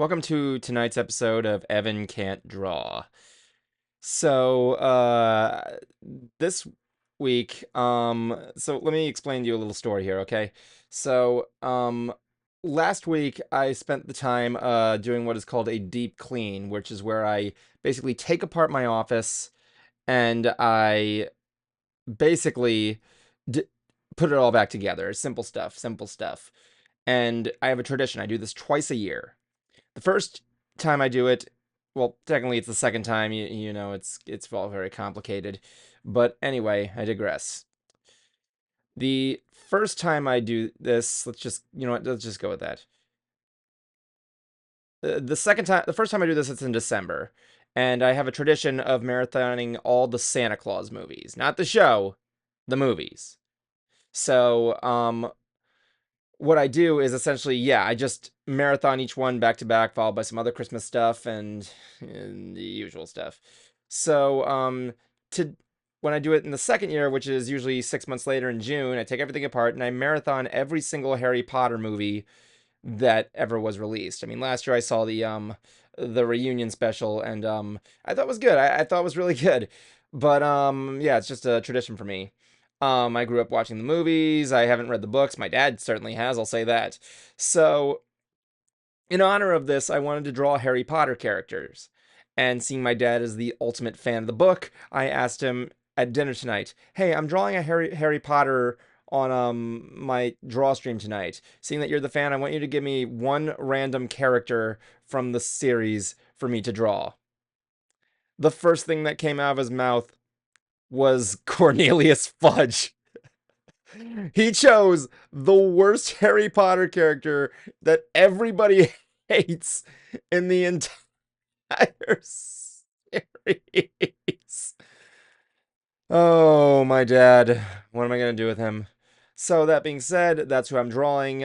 Welcome to tonight's episode of Evan Can't Draw. So, this week, so let me explain to you a little story here, okay? So, last week I spent the time, doing what is called a deep clean, which is where I basically take apart my office and I basically d put it all back together. Simple stuff, simple stuff. And I have a tradition. I do this twice a year. The first time I do it, well, technically it's the second time. You know, it's all very complicated. But anyway, I digress. The first time I do this, let's just go with that. The first time I do this, it's in December, and I have a tradition of marathoning all the Santa Claus movies, not the show, the movies. So, what I do is essentially, yeah, I just marathon each one back to back, followed by some other Christmas stuff and the usual stuff. So, to when I do it in the second year, which is usually 6 months later in June, I take everything apart and I marathon every single Harry Potter movie that ever was released. I mean, last year I saw the reunion special, and I thought it was good. I thought it was really good, but yeah, it's just a tradition for me. I grew up watching the movies. I haven't read the books. My dad certainly has, I'll say that. So, in honor of this, I wanted to draw Harry Potter characters. And seeing my dad as the ultimate fan of the book, I asked him at dinner tonight, "Hey, I'm drawing a Harry Potter on my draw stream tonight. Seeing that you're the fan, I want you to give me one random character from the series for me to draw." The first thing that came out of his mouth was Cornelius Fudge. He chose the worst Harry Potter character that everybody hates in the entire series. Oh, my dad. What am I going to do with him? So that being said, that's who I'm drawing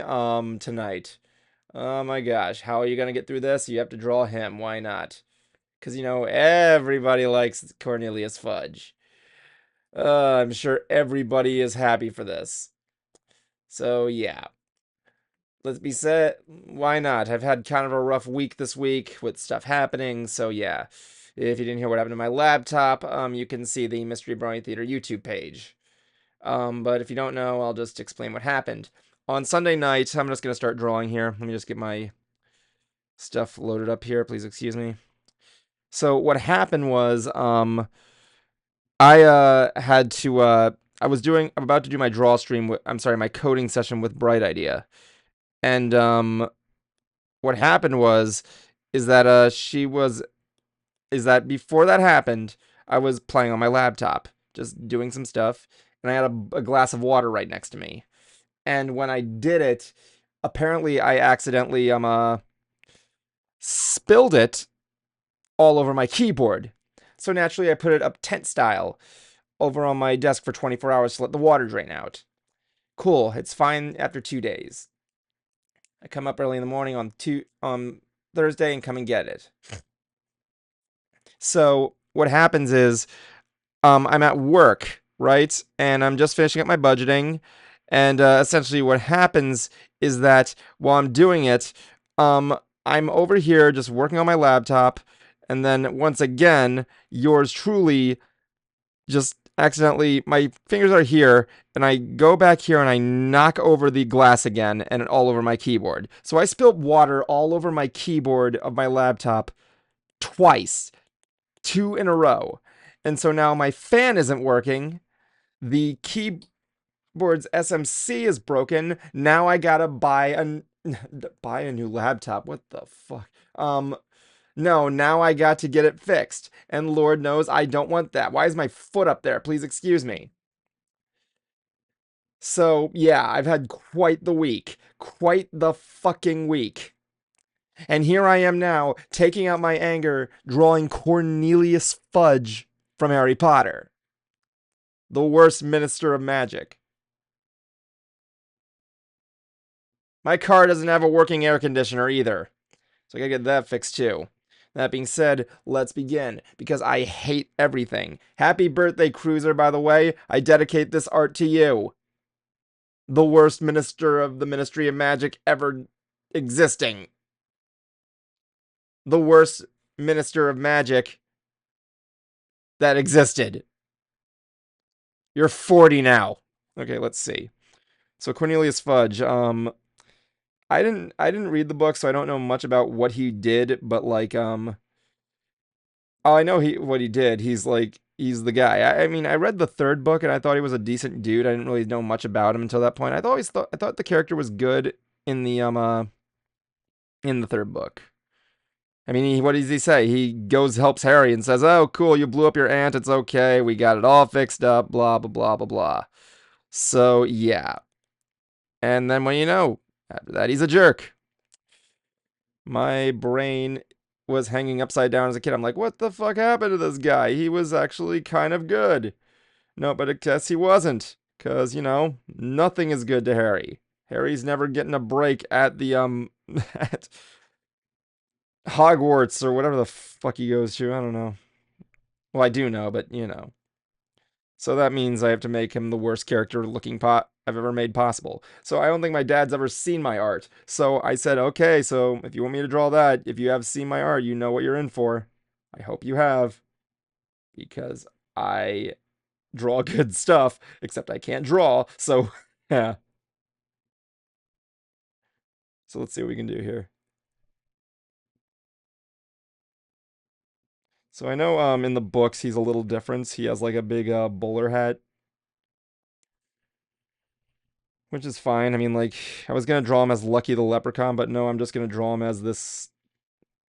tonight. Oh my gosh, how are you going to get through this? You have to draw him. Why not? Because, you know, everybody likes Cornelius Fudge. I'm sure everybody is happy for this. So, yeah. Let's be said, why not? I've had kind of a rough week this week with stuff happening, so yeah. If you didn't hear what happened to my laptop, you can see the Mystery Brony Theater YouTube page. But if you don't know, I'll just explain what happened. On Sunday night, I'm just going to start drawing here. Let me just get my stuff loaded up here. Please excuse me. So what happened was, I had to, I'm about to do my draw stream, my coding session with Bright Idea. And, what happened was, is that, is that before that happened, I was playing on my laptop, just doing some stuff, and I had a glass of water right next to me. And when I did it, apparently I accidentally, spilled it all over my keyboard. So naturally I put it up tent style over on my desk for 24 hours to let the water drain out. Cool, it's fine after 2 days. I come up early in the morning on Thursday and come and get it. So what happens is, I'm at work, right? And I'm just finishing up my budgeting. And essentially what happens is that while I'm doing it, I'm over here just working on my laptop. And then once again, yours truly just accidentally, my fingers are here, and I go back here and I knock over the glass again and all over my keyboard. So I spilled water all over my keyboard of my laptop twice, two in a row. And so now my fan isn't working. The keyboard's SMC is broken. Now I gotta buy a new laptop. What the fuck? No, now I got to get it fixed. And Lord knows I don't want that. Why is my foot up there? Please excuse me. So, yeah, I've had quite the week. Quite the fucking week. And here I am now, taking out my anger, drawing Cornelius Fudge from Harry Potter. The worst minister of magic. My car doesn't have a working air conditioner either. So I gotta get that fixed too. That being said, let's begin, because I hate everything. Happy birthday, Cruiser, by the way. I dedicate this art to you. The worst minister of the Ministry of Magic ever existing. the worst minister of magic that existed. You're 40 now. Okay, let's see. So Cornelius Fudge, I didn't read the book, so I don't know much about what he did, but like oh, I know he what he did. He's the guy. I mean, I read the third book and I thought he was a decent dude. I didn't really know much about him until that point. I thought the character was good in the third book. I mean, what does he say? He goes helps Harry and says, "Oh, cool, you blew up your aunt. It's okay. We got it all fixed up. Blah blah blah blah blah." So yeah, and then when you know, after that, he's a jerk. My brain was hanging upside down as a kid. I'm like, what the fuck happened to this guy? He was actually kind of good. No, but I guess he wasn't. Because, nothing is good to Harry. Harry's never getting a break at the, at Hogwarts or whatever the fuck he goes to. I don't know. Well, I do know, but. So that means I have to make him the worst character looking pot I've ever made possible. So I don't think my dad's ever seen my art. So I said, okay, so if you want me to draw that, if you have seen my art, you know what you're in for. I hope you have. Because I draw good stuff, except I can't draw. So, yeah. So let's see what we can do here. So I know in the books he's a little different. He has like a big bowler hat, which is fine. I mean, like, I was gonna draw him as Lucky the Leprechaun, but no, I'm just gonna draw him as this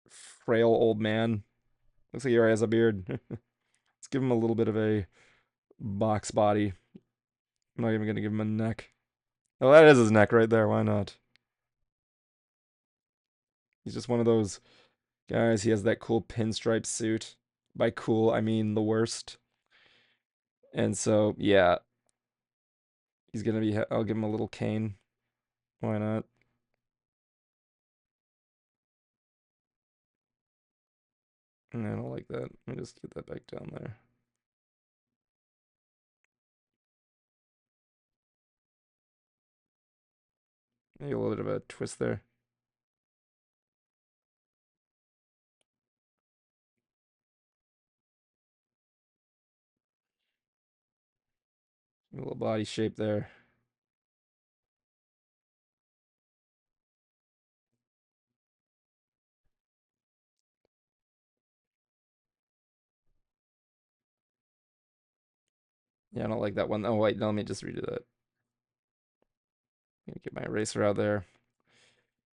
frail old man. Looks like he already has a beard. Let's give him a little bit of a box body. I'm not even gonna give him a neck. Oh, that is his neck right there. Why not? He's just one of those guys. He has that cool pinstripe suit. By cool, I mean the worst. And so, yeah, he's gonna be. I'll give him a little cane. Why not? I don't like that. Let me just get that back down there. Maybe a little bit of a twist there. A little body shape there. Yeah, I don't like that one. Oh wait, no, let me just redo that. Let me get my eraser out there.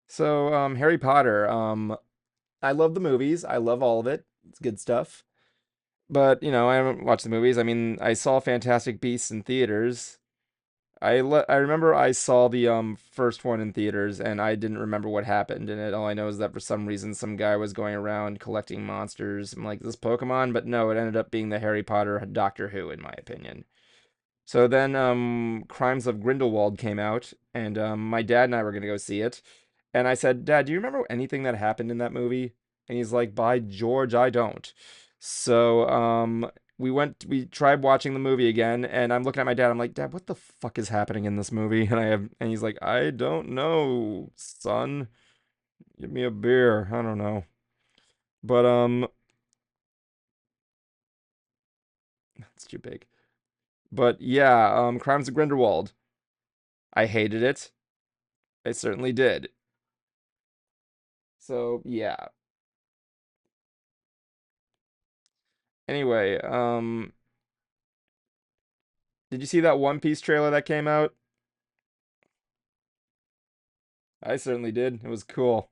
So, Harry Potter. I love the movies. I love all of it. It's good stuff. But, I haven't watched the movies. I mean, I saw Fantastic Beasts in theaters. I remember I saw the first one in theaters and I didn't remember what happened in it. All I know is that for some reason some guy was going around collecting monsters. I'm like, is this Pokemon? But no, it ended up being the Harry Potter Doctor Who, in my opinion. So then Crimes of Grindelwald came out, and my dad and I were gonna go see it. And I said, Dad, do you remember anything that happened in that movie? And he's like, By George, I don't. So we tried watching the movie again, and I'm looking at my dad, I'm like, Dad, what the fuck is happening in this movie? And he's like, I don't know, son. Give me a beer. I don't know. But it's too big. But yeah, Crimes of Grindelwald. I hated it. I certainly did. So yeah. Anyway, did you see that One Piece trailer that came out? I certainly did. It was cool.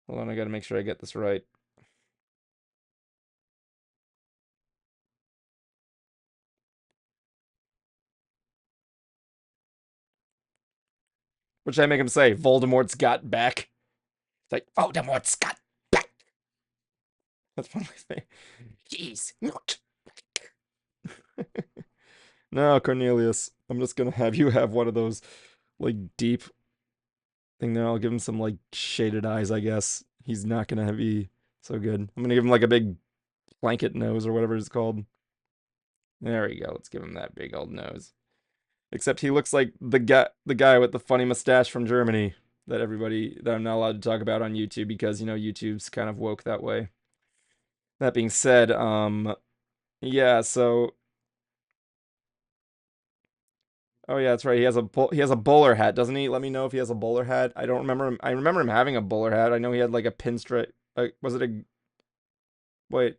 Hold on, I gotta make sure I get this right. What should I make him say? Voldemort's got back. It's like Voldemort's got back. That's one of my things. He's not. No, Cornelius. I'm just gonna have you have one of those like deep thing there. I'll give him some like shaded eyes, I guess. He's not gonna be so good. I'm gonna give him like a big blanket nose or whatever it's called. There we go. Let's give him that big old nose. Except he looks like the guy with the funny mustache from Germany. that everybody that I'm not allowed to talk about on YouTube because YouTube's kind of woke that way. That being said, yeah, so oh yeah, that's right. He has a bowler hat, doesn't he? Let me know if he has a bowler hat. I don't remember him. I remember him having a bowler hat. I know he had like a pinstripe. Was it a wait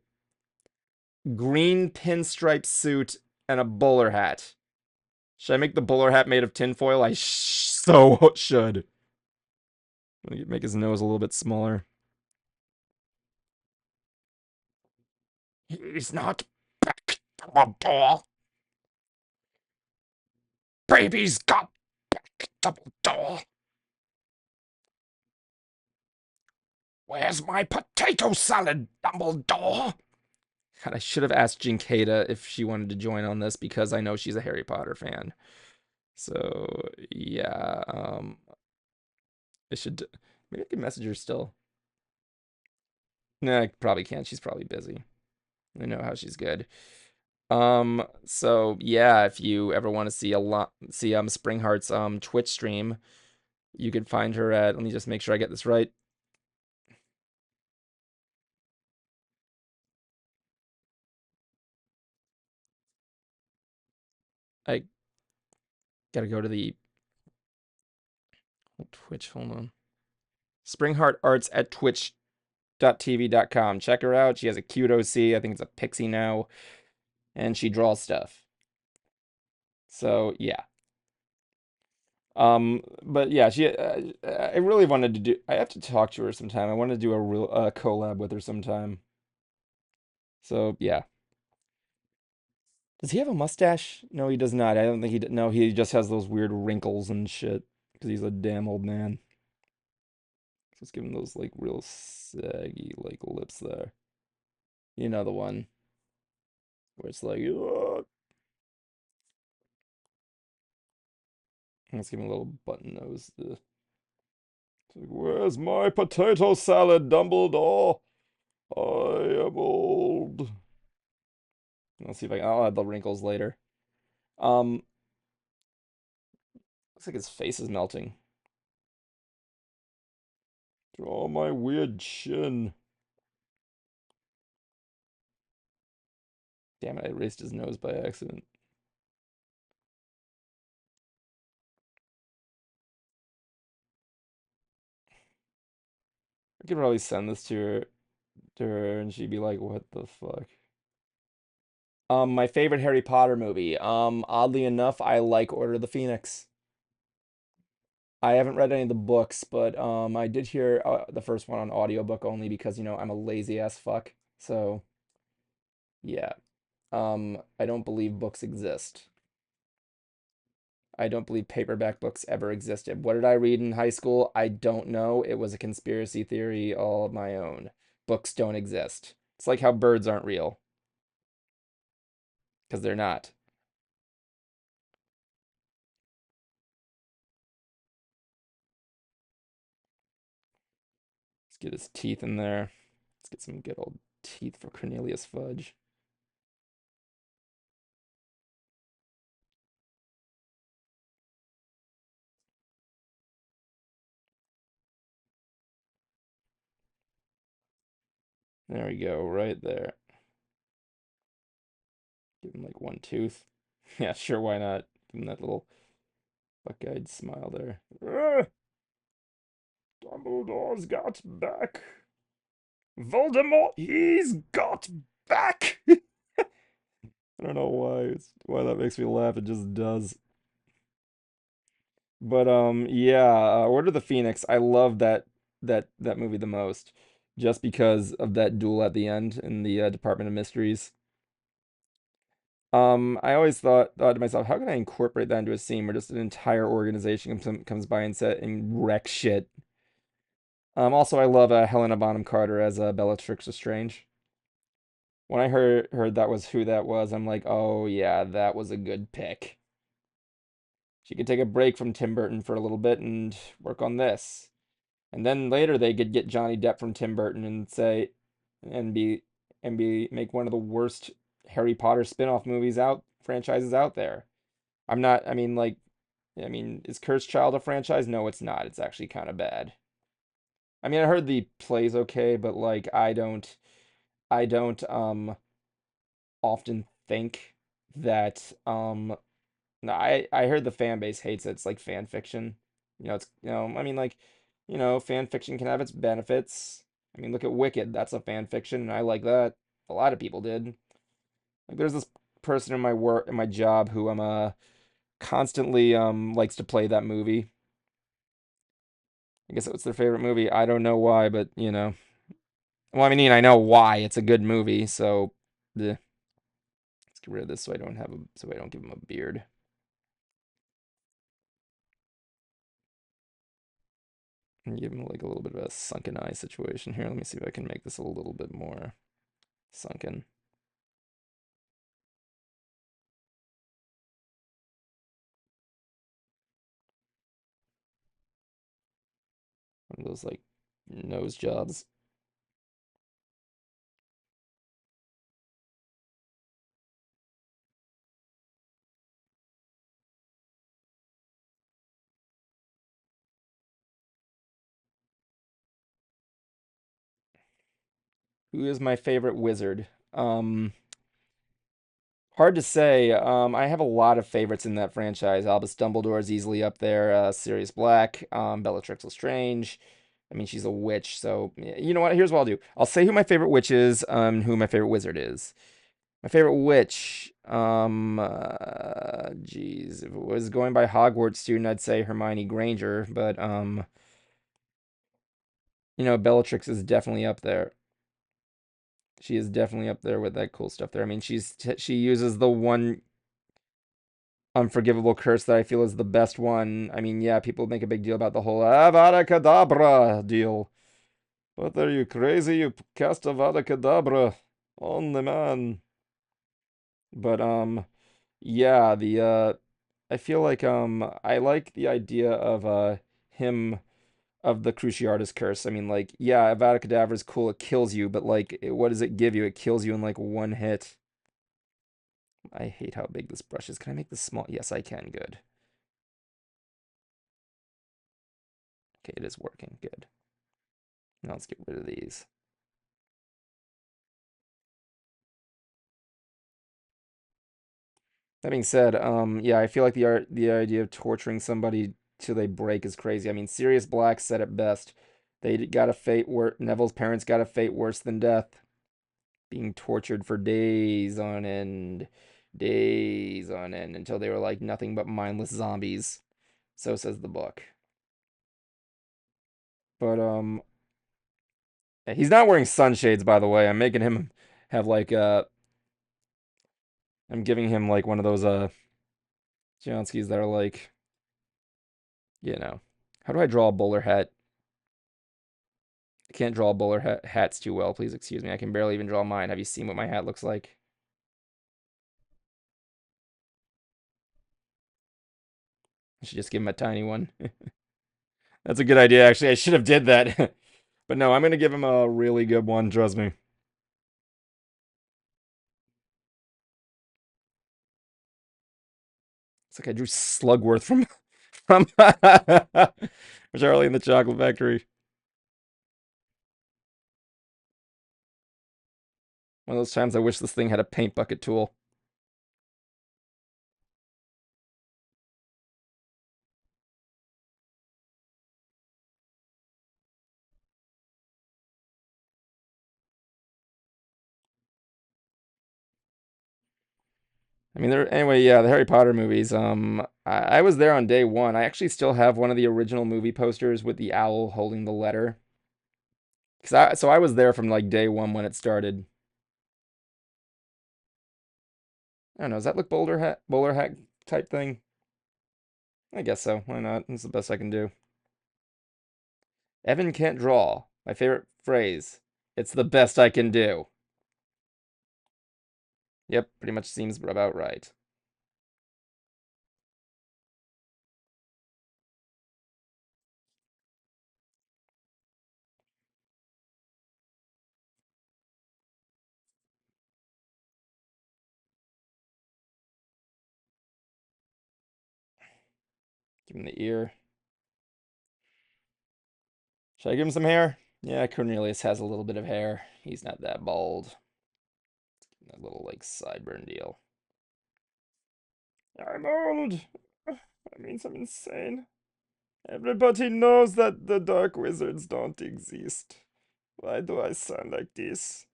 green pinstripe suit and a bowler hat? Should I make the bowler hat made of tinfoil? I so should. Make his nose a little bit smaller. He's not back, Dumbledore. Baby's got back, Dumbledore. Where's my potato salad, Dumbledore? God, I should have asked Jinkata if she wanted to join on this because I know she's a Harry Potter fan. So yeah, I should maybe I can message her still. Nah, I probably can't. She's probably busy. I know how she's good. So yeah, if you ever want to see Springheart's Twitch stream, you could find her at, let me just make sure I get this right. I gotta go to the Twitch, hold on. Springheart Arts at twitch.tv.com. Check her out. She has a cute OC. I think it's a pixie now. And she draws stuff. So yeah. But yeah, I really wanted to do. I have to talk to her sometime. I want to do a real collab with her sometime. So yeah. Does he have a mustache? No, he does not. I don't think he. No, he just has those weird wrinkles and shit because he's a damn old man. Let's give him those like real saggy like lips there. You know the one where it's like, "Ugh." Let's give him a little button nose. It's like, where's my potato salad, Dumbledore? I am old. Let's see if I'll add the wrinkles later. Um, looks like his face is melting. Draw my weird chin. Damn it, I erased his nose by accident. I could probably send this to her and she'd be like, what the fuck? My favorite Harry Potter movie. Oddly enough, I like Order of the Phoenix. I haven't read any of the books, but I did hear the first one on audiobook only because, I'm a lazy ass fuck. So, yeah. I don't believe books exist. I don't believe paperback books ever existed. What did I read in high school? I don't know. It was a conspiracy theory all of my own. Books don't exist. It's like how birds aren't real, because they're not. Let's get his teeth in there. Let's get some good old teeth for Cornelius Fudge. There we go, right there. Give him like one tooth. Yeah, sure, why not? Give him that little buck-eyed smile there. Dumbledore's got back. Voldemort, he's got back. I don't know why that makes me laugh. It just does. But yeah, Order of the Phoenix. I love that movie the most, just because of that duel at the end in the Department of Mysteries. I always thought to myself, how can I incorporate that into a scene where just an entire organization comes by and wrecks shit. Also, I love Helena Bonham Carter as Bellatrix Lestrange. When I heard that was who that was, I'm like, oh yeah, that was a good pick. She could take a break from Tim Burton for a little bit and work on this. And then later they could get Johnny Depp from Tim Burton and say and be make one of the worst Harry Potter spin-off movies out franchises out there. I'm not I mean like I mean, is Cursed Child a franchise? No, it's not. It's actually kind of bad. I mean, I heard the play's okay, but like I don't often think that no, I heard the fan base hates it. It's like fan fiction. It's I mean like, fan fiction can have its benefits. I mean, look at Wicked. That's a fan fiction, and I like that. A lot of people did. Like there's this person in my job who constantly likes to play that movie. I guess it's their favorite movie. I don't know why, but well, I mean, I know why. It's a good movie, so let's get rid of this so I don't give him a beard. And give him like a little bit of a sunken eye situation here. Let me see if I can make this a little bit more sunken. One of those like nose jobs. Who is my favorite wizard? Hard to say. I have a lot of favorites in that franchise. Albus Dumbledore is easily up there. Sirius Black, Bellatrix Lestrange. I mean, she's a witch, so you know what? Here's what I'll do. I'll say who my favorite witch is, who my favorite wizard is. My favorite witch, geez, if it was going by Hogwarts student, I'd say Hermione Granger, but Bellatrix is definitely up there. She is definitely up there with that cool stuff there. I mean, she uses the one unforgivable curse that I feel is the best one. I mean, yeah, people make a big deal about the whole Avada Kedavra deal. But are you crazy? You cast Avada Kedavra on the man. But yeah, the I feel like I like the idea of him of the Cruciatus curse. I mean, like, yeah, Avada Kedavra is cool, it kills you, but like what does it give you? It kills you in like one hit. I hate how big this brush is. Can I make this small? Yes, I can. Good. Okay, it is working. Good. Now let's get rid of these. That being said, yeah, I feel like the idea of torturing somebody till they break is crazy. I mean, Sirius Black said it best. They got a fate where Neville's parents got a fate worse than death, being tortured for days on end, until they were like nothing but mindless zombies. So says the book. But he's not wearing sunshades, by the way. I'm making him have like I'm giving him like one of those Johnskis that are like, you know, how do I draw a bowler hat? I can't draw bowler hats too well. Please excuse me. I can barely even draw mine. Have you seen what my hat looks like? I should just give him a tiny one. That's a good idea, actually. I should have did that. But no, I'm gonna give him a really good one. Trust me. It's like I drew Slugworth from Charlie in the Chocolate Factory. One of those times I wish this thing had a paint bucket tool. I mean, anyway. Yeah, the Harry Potter movies. I was there on day one. I actually still have one of the original movie posters with the owl holding the letter. So I was there from like day one when it started. I don't know. Does that look bowler hat type thing? I guess so. Why not? It's the best I can do. Evan can't draw. My favorite phrase. It's the best I can do. Yep, pretty much seems about right. Give him the ear. Should I give him some hair? Yeah, Cornelius has a little bit of hair. He's not that bald. That little, like, sideburn deal. I'm old. That means I'm insane. Everybody knows that the dark wizards don't exist. Why do I sound like this?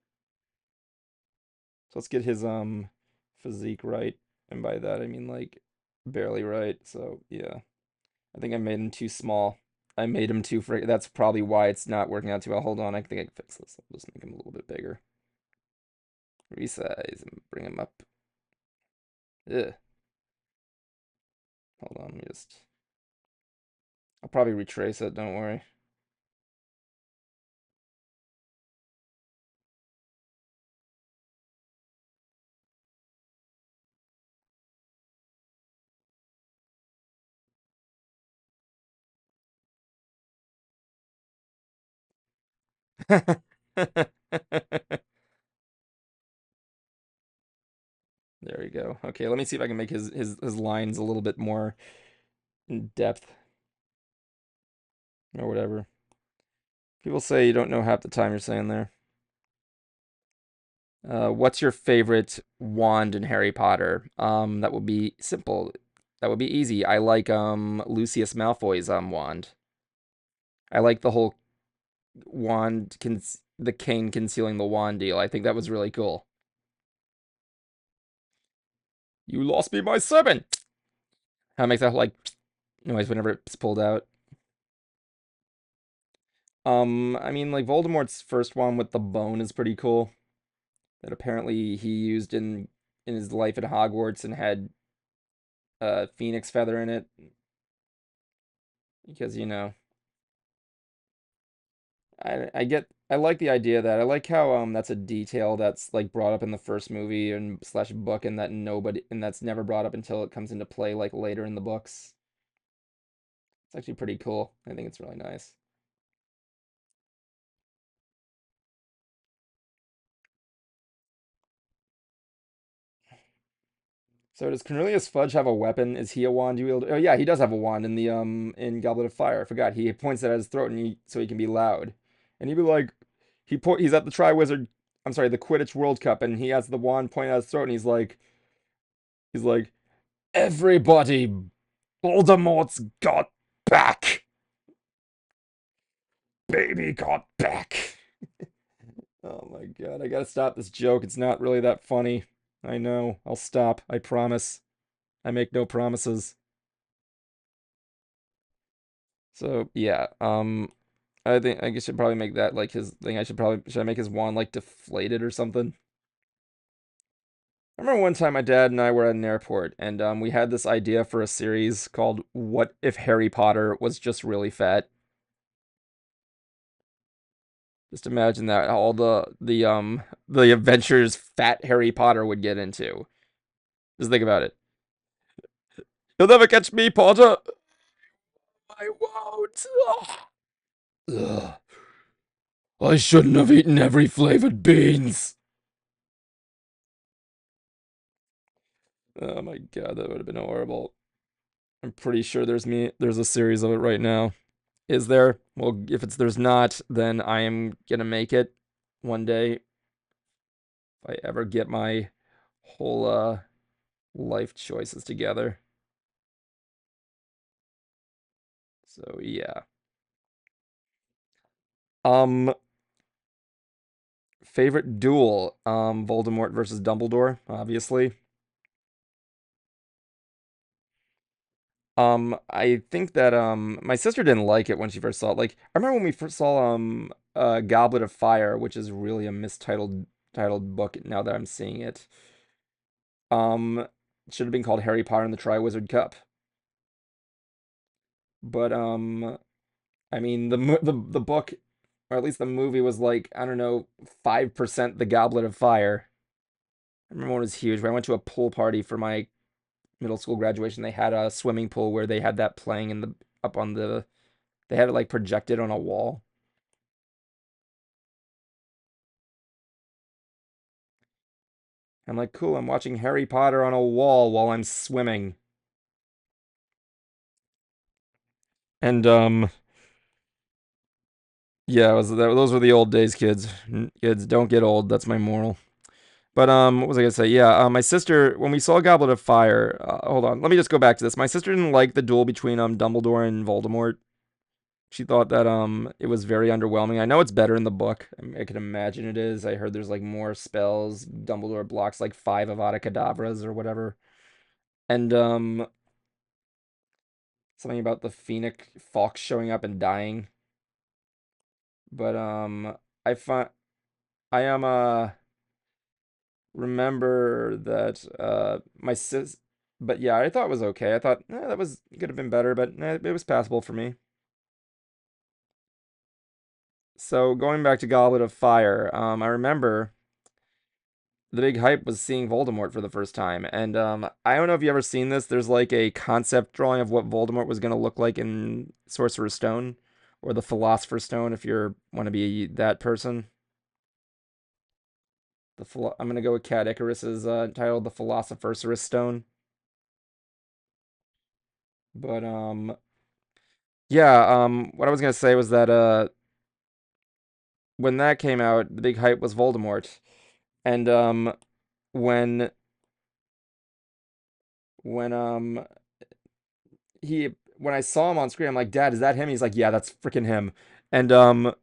So let's get his physique right. And by that I mean like barely right. So yeah. I think I made him too small. I made him too frick. That's probably why it's not working out too well. Hold on, I think I can fix this. I'll just make him a little bit bigger. Resize and bring him up. Ugh. Hold on, let me just. I'll probably retrace it, don't worry. There we go. Okay, let me see if I can make his lines a little bit more in depth or whatever. People say you don't know half the time you're saying there. What's your favorite wand in Harry Potter? That would be simple. That would be easy. I like Lucius Malfoy's wand. I like the whole the cane concealing the wand deal. I think that was really cool. You lost me my servant. How it makes that like noise whenever it's pulled out. I mean, like Voldemort's first one with the bone is pretty cool. That apparently he used in his life at Hogwarts and had a phoenix feather in it because I like the idea that I like how that's a detail that's like brought up in the first movie and slash book and that's never brought up until it comes into play like later in the books. It's actually pretty cool. I think it's really nice. So does Cornelius Fudge have a weapon? Is he a wand wielder? Oh yeah, he does have a wand in the in Goblet of Fire. I forgot. He points it at his throat so he can be loud. And he'd be like he's at the Triwizard I'm sorry, the Quidditch World Cup and he has the wand pointed at his throat and he's like everybody, Voldemort's got back. Baby got back. Oh my god, I gotta stop this joke. It's not really that funny. I know. I'll stop. I promise. I make no promises. So yeah, I think I should probably make that like his thing. Should I make his wand like deflated or something? I remember one time my dad and I were at an airport and we had this idea for a series called What If Harry Potter Was Just Really Fat? Just imagine that all the adventures fat Harry Potter would get into. Just think about it. You'll never catch me, Potter. I won't. Ugh. I shouldn't have eaten every flavored beans. Oh my god, that would have been horrible. I'm pretty sure there's a series of it right now. Is there? Well, if there's not, then I am gonna make it one day. If I ever get my whole life choices together. So yeah. Um Favorite duel? Voldemort versus Dumbledore, obviously. I think that my sister didn't like it when she first saw it. Like I remember when we first saw Goblet of Fire, which is really a titled book now that I'm seeing it. It should have been called Harry Potter and the Triwizard Cup. But I mean the book or at least the movie was like, I don't know, 5% the Goblet of Fire. I remember when it was huge. When I went to a pool party for my middle school graduation, they had a swimming pool where they had that playing in the up on the they had it like projected on a wall. I'm like, cool, I'm watching Harry Potter on a wall while I'm swimming. And yeah, those were the old days, kids. Kids, don't get old. That's my moral. But what was I gonna say? Yeah, my sister, when we saw Goblet of Fire, hold on, let me just go back to this. My sister didn't like the duel between Dumbledore and Voldemort. She thought that it was very underwhelming. I know it's better in the book. I can imagine it is. I heard there's like more spells. Dumbledore blocks like 5 Avada Kedavras or whatever. And something about the Phoenix Fox showing up and dying. But I find I am remember that my sis but yeah, I thought it was okay. I thought that was could have been better, but it was passable for me. So going back to Goblet of Fire, I remember the big hype was seeing Voldemort for the first time. And I don't know if you ever seen this. There's like a concept drawing of what Voldemort was going to look like in Sorcerer's Stone or the Philosopher's Stone if you want to be that person. I'm going to go with Cat Icarus's title, The Philosopher's Stone. But yeah, what I was going to say was that when that came out, the big hype was Voldemort. And when when he when I saw him on screen, I'm like, Dad, is that him? He's like, yeah, that's freaking him. And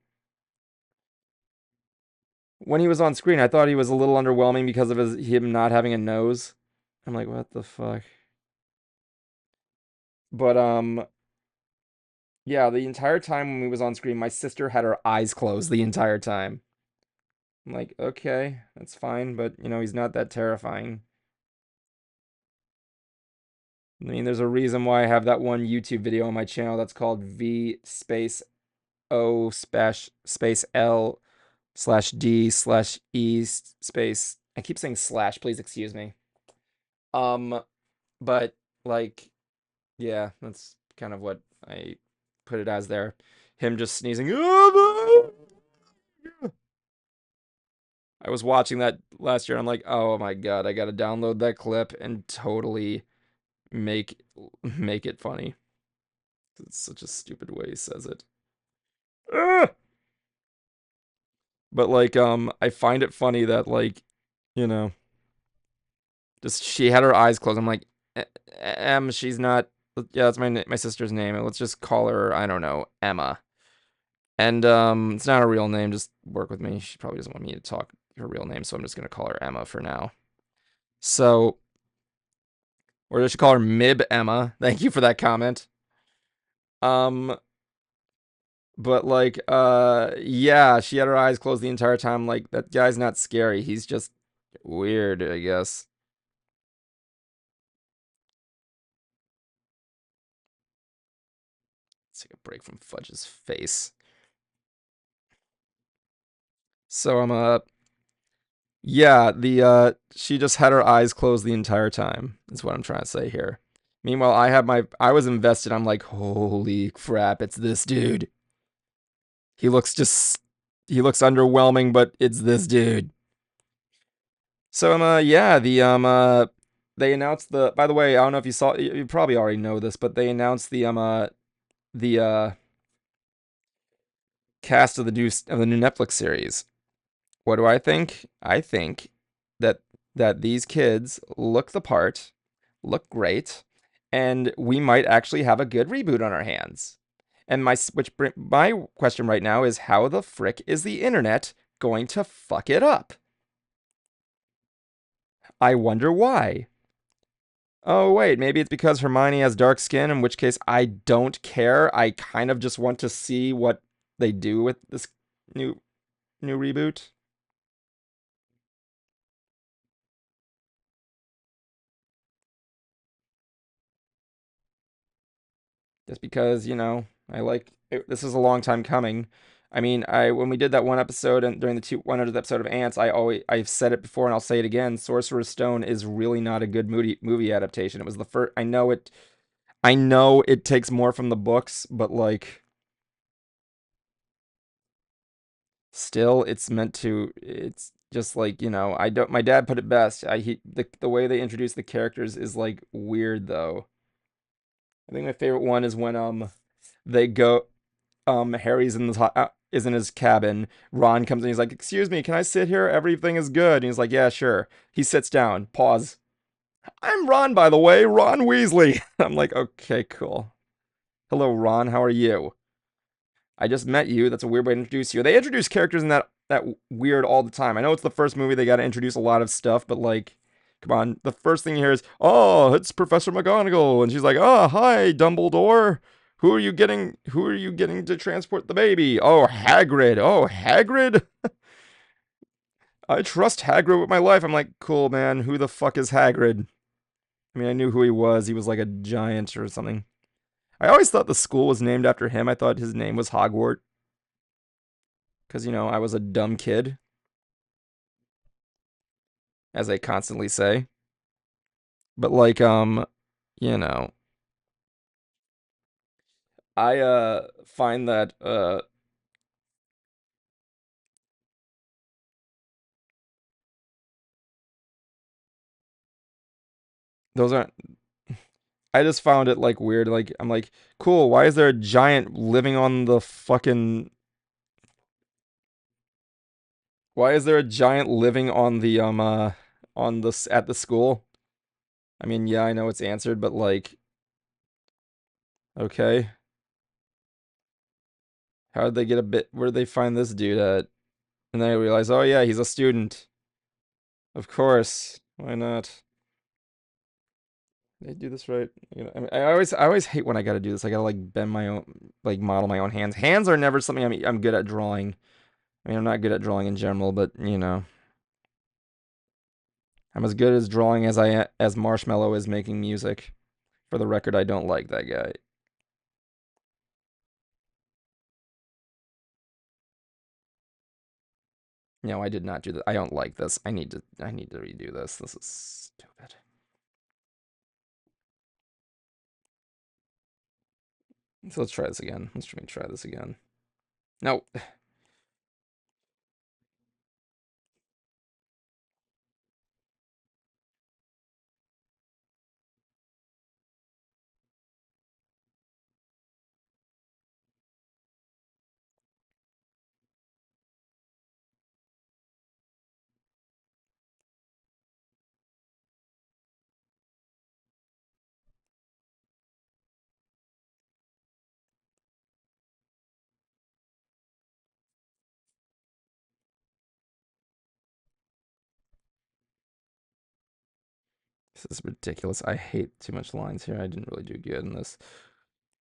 when he was on screen, I thought he was a little underwhelming because of him not having a nose. I'm like, what the fuck? But yeah, the entire time when he was on screen, my sister had her eyes closed the entire time. I'm like, okay, that's fine, but he's not that terrifying. I mean, there's a reason why I have that one YouTube video on my channel that's called V space O space L slash D slash E space. I keep saying slash, please excuse me. But like, yeah, that's kind of what I put it as there. Him just sneezing. I was watching that last year. And I'm like, oh my god, I gotta download that clip and totally make make it funny. It's such a stupid way he says it. Ugh! But like, I find it funny that like, you know, just she had her eyes closed. I'm like, she's not. Yeah, that's my sister's name. And let's just call her, I don't know, Emma. And it's not a real name. Just work with me. She probably doesn't want me to talk her real name, so I'm just gonna call her Emma for now. So, or I should call her Mib Emma. Thank you for that comment. Um, but like, yeah, she had her eyes closed the entire time. Like, that guy's not scary. He's just weird, I guess. Let's take a break from Fudge's face. So I'm yeah, the she just had her eyes closed the entire time. Is what I'm trying to say here. Meanwhile, I was invested. I'm like, holy crap, it's this dude. He looks underwhelming, but it's this dude. So yeah, they announced by the way, I don't know if you saw, you probably already know this, but they announced the cast of the new Netflix series. What do I think? I think that these kids look the part, look great, and we might actually have a good reboot on our hands. And my question right now is, how the frick is the internet going to fuck it up? I wonder why. Oh wait, maybe it's because Hermione has dark skin, in which case I don't care. I kind of just want to see what they do with this new reboot. Just because, I like this is a long time coming. I mean, I when we did that one episode and during the 100th episode of Ants, I've said it before and I'll say it again. Sorcerer's Stone is really not a good movie adaptation. It was the first. I know it takes more from the books, but like, still, it's meant to. It's just like, I don't. My dad put it best. The way they introduce the characters is like weird though. I think my favorite one is when They go. Harry's in is in his cabin. Ron comes in. He's like, "Excuse me, can I sit here? Everything is good." And he's like, "Yeah, sure." He sits down. Pause. I'm Ron, by the way, Ron Weasley. I'm like, okay, cool. Hello, Ron. How are you? I just met you. That's a weird way to introduce you. They introduce characters in that weird all the time. I know it's the first movie. They got to introduce a lot of stuff, but like, come on. The first thing you hear is, "Oh, it's Professor McGonagall," and she's like, "Oh, hi, Dumbledore. Who are you getting to transport the baby? Oh, Hagrid. Oh, Hagrid. I trust Hagrid with my life." I'm like, cool, man. Who the fuck is Hagrid? I mean, I knew who he was. He was like a giant or something. I always thought the school was named after him. I thought his name was Hogwarts because I was a dumb kid, as they constantly say. But like, you know, I find that those aren't. I just found it like weird. Like I'm like, cool. Why is there a giant living on the fucking? Why is there a giant living on the at the school? I mean, yeah, I know it's answered, but like, okay, how did they get a bit? Where did they find this dude at? And then I realized, oh yeah, he's a student. Of course, why not? They do this right. I mean, I always hate when I gotta do this. I gotta like bend my own, like model my own hands. Hands are never something I'm good at drawing. I mean, I'm not good at drawing in general, but I'm as good as drawing as Marshmallow is making music. For the record, I don't like that guy. No, I did not do that. I don't like this. I need to redo this. This is stupid. So let's try this again. Let's try this again. No. This is ridiculous. I hate too much lines here. I didn't really do good in this.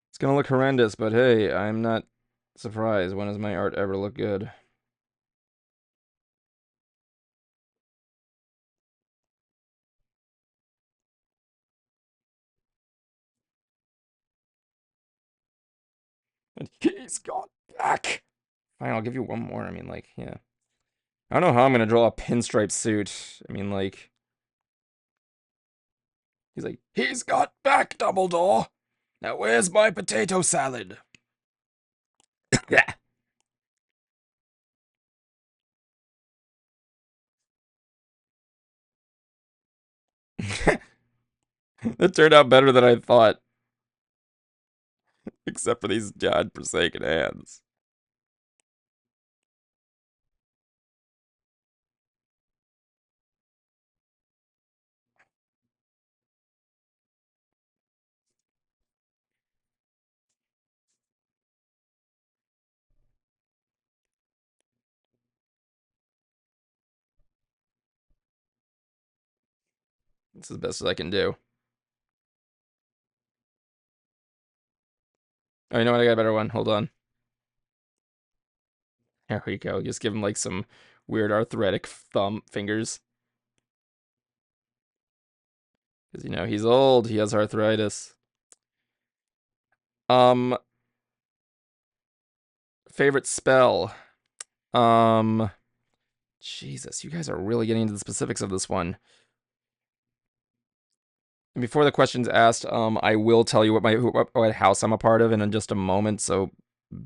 It's gonna look horrendous, but hey, I'm not surprised. When does my art ever look good? And he's gone back. Fine, I'll give you one more. I mean, like, yeah. I don't know how I'm gonna draw a pinstripe suit. I mean, like, he's like, he's got back, Dumbledore. Now where's my potato salad? Yeah. It turned out better than I thought, except for these god-forsaken hands. It's as best as I can do. Oh, you know what? I got a better one. Hold on. There we go. Just give him like some weird arthritic thumb fingers. Because he's old. He has arthritis. Um, favorite spell. Um, Jesus, you guys are really getting into the specifics of this one. And before the question's asked, I will tell you what house I'm a part of in just a moment. So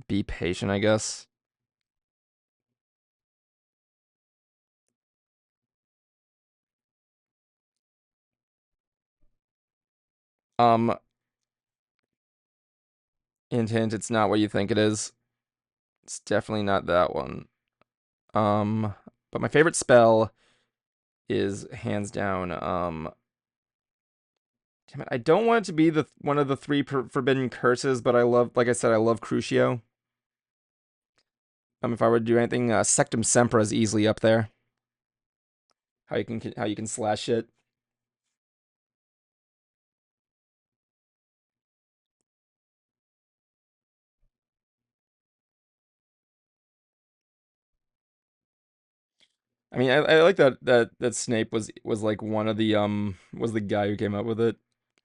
be patient, I guess. Um, Hint, hint, it's not what you think it is. It's definitely not that one. But my favorite spell is hands down, damn it, I don't want it to be the one of the three forbidden curses, but I love, like I said, I love Crucio. If I were to do anything, Sectum Sempra is easily up there. How you can slash it. I mean, I like that Snape was like one of the was the guy who came up with it.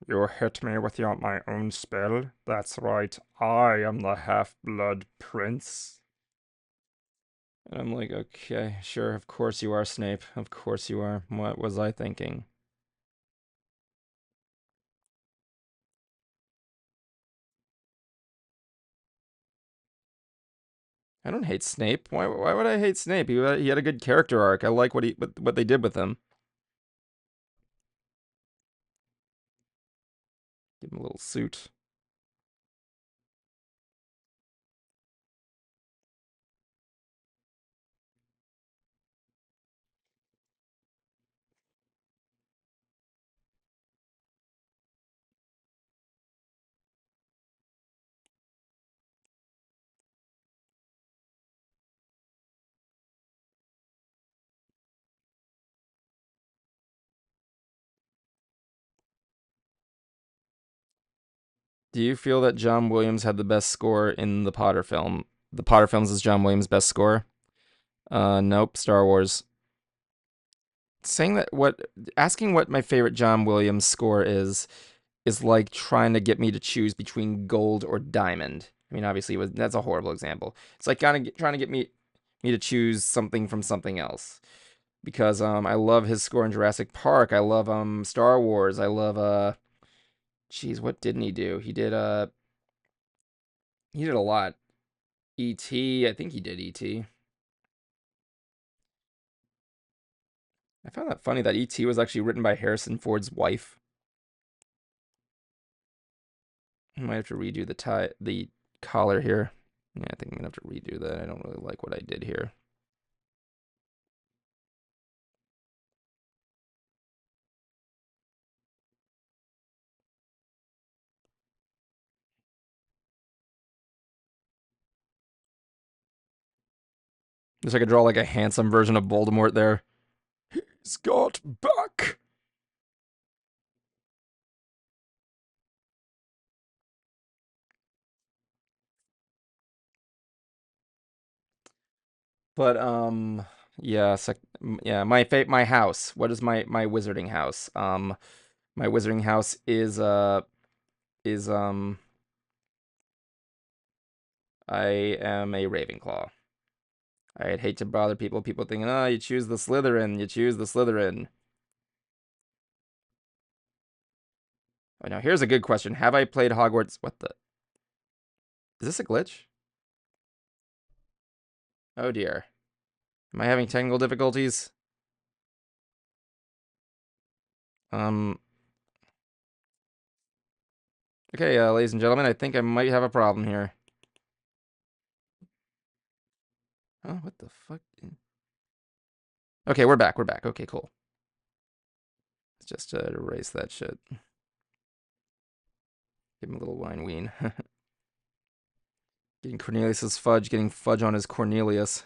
You hit me with my own spell. That's right. I am the Half-Blood Prince. And I'm like, okay, sure, of course you are, Snape. Of course you are. What was I thinking? I don't hate Snape. Why would I hate Snape? He had a good character arc. I like what they did with him. Give him a little suit. Do you feel that John Williams had the best score in the Potter film? The Potter films is John Williams' best score? Nope, Star Wars. Saying that asking what my favorite John Williams score is like trying to get me to choose between gold or diamond. I mean, obviously that's a horrible example. It's like kind of trying to get me to choose something from something else. Because I love his score in Jurassic Park. I love Star Wars. I love geez, what didn't he do? He did a lot. E.T. I think he did E.T. I found that funny that E.T. was actually written by Harrison Ford's wife. I might have to redo the collar here. Yeah, I think I'm gonna have to redo that. I don't really like what I did here. Just so I could draw like a handsome version of Voldemort there. He's got back. But yeah, yeah, my house. What is my wizarding house? My wizarding house is I am a Ravenclaw. I'd hate to bother people thinking, "Oh, you choose the Slytherin, you choose the Slytherin." Oh, now here's a good question. Have I played Hogwarts? What the? Is this a glitch? Oh dear. Am I having technical difficulties? Um Okay, ladies and gentlemen, I think I might have a problem here. Oh, what the fuck? Okay, we're back. We're back. Okay, cool. Let's just erase that shit. Give him a little wine ween. Getting Cornelius's fudge, getting fudge on his Cornelius.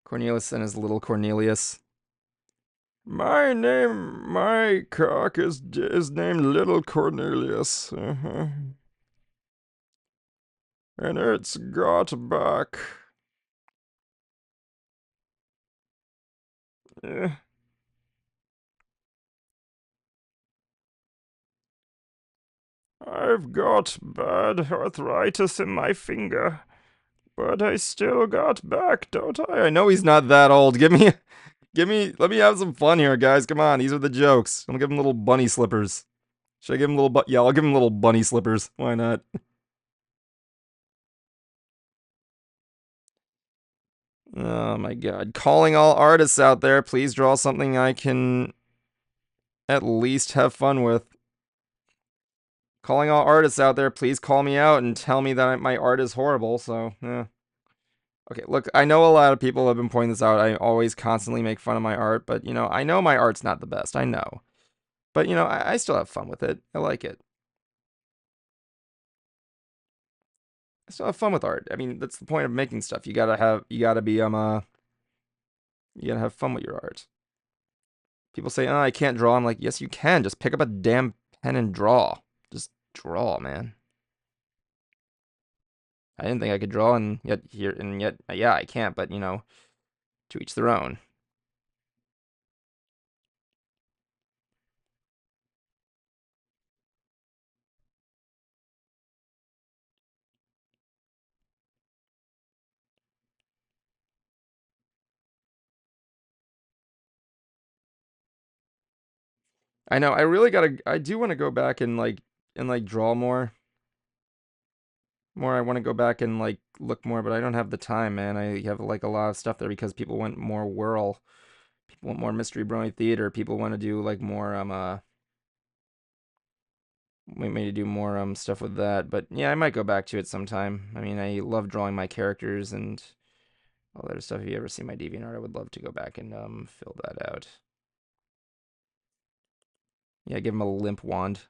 Cornelius and his little Cornelius. My cock is named Little Cornelius. And it's got back. Yeah. I've got bad arthritis in my finger, but I still got back, don't I? I know he's not that old. Let me have some fun here, guys. Come on, these are the jokes. I'm gonna give him little bunny slippers. Should I give him yeah, I'll give him little bunny slippers. Why not? Oh my god. Calling all artists out there, please draw something I can at least have fun with. Calling all artists out there, please call me out and tell me that my art is horrible. So, yeah. Okay, look, I know a lot of people have been pointing this out. I always constantly make fun of my art, but I know my art's not the best. I know. But I still have fun with it. I like it. I still have fun with art. I mean, that's the point of making stuff. You gotta have fun with your art. People say, "Oh, I can't draw." I'm like, "Yes, you can. Just pick up a damn pen and draw. Just draw, man." I didn't think I could draw, and yet, yeah, I can't. But to each their own. I know. I really gotta. I do want to go back and draw more. More. I want to go back and look more, but I don't have the time, man. I have a lot of stuff there because people want more whirl. People want more mystery brony theater. People want to do more want me to do more stuff with that. But yeah, I might go back to it sometime. I mean, I love drawing my characters and all that other stuff. If you ever see my DeviantArt, I would love to go back and fill that out. Yeah, give him a limp wand.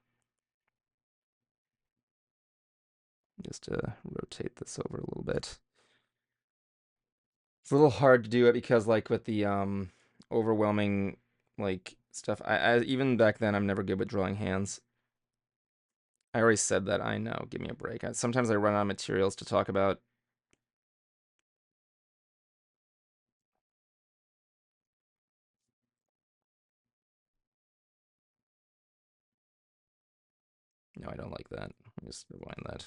Just to rotate this over a little bit. It's a little hard to do it because with the overwhelming stuff. I even back then I'm never good with drawing hands. I already said that. I know. Give me a break. Sometimes I run out of materials to talk about. No, I don't like that. Just rewind that.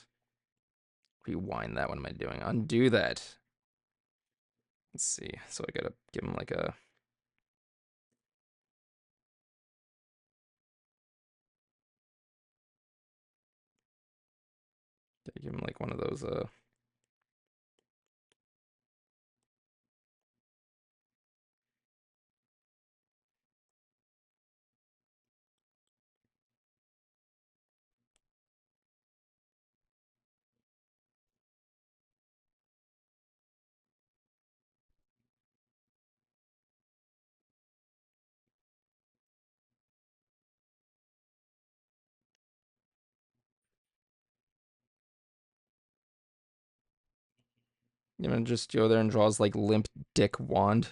Rewind that. What am I doing? Undo that. Let's see. So I gotta give him one of those just go there and draws limp dick wand.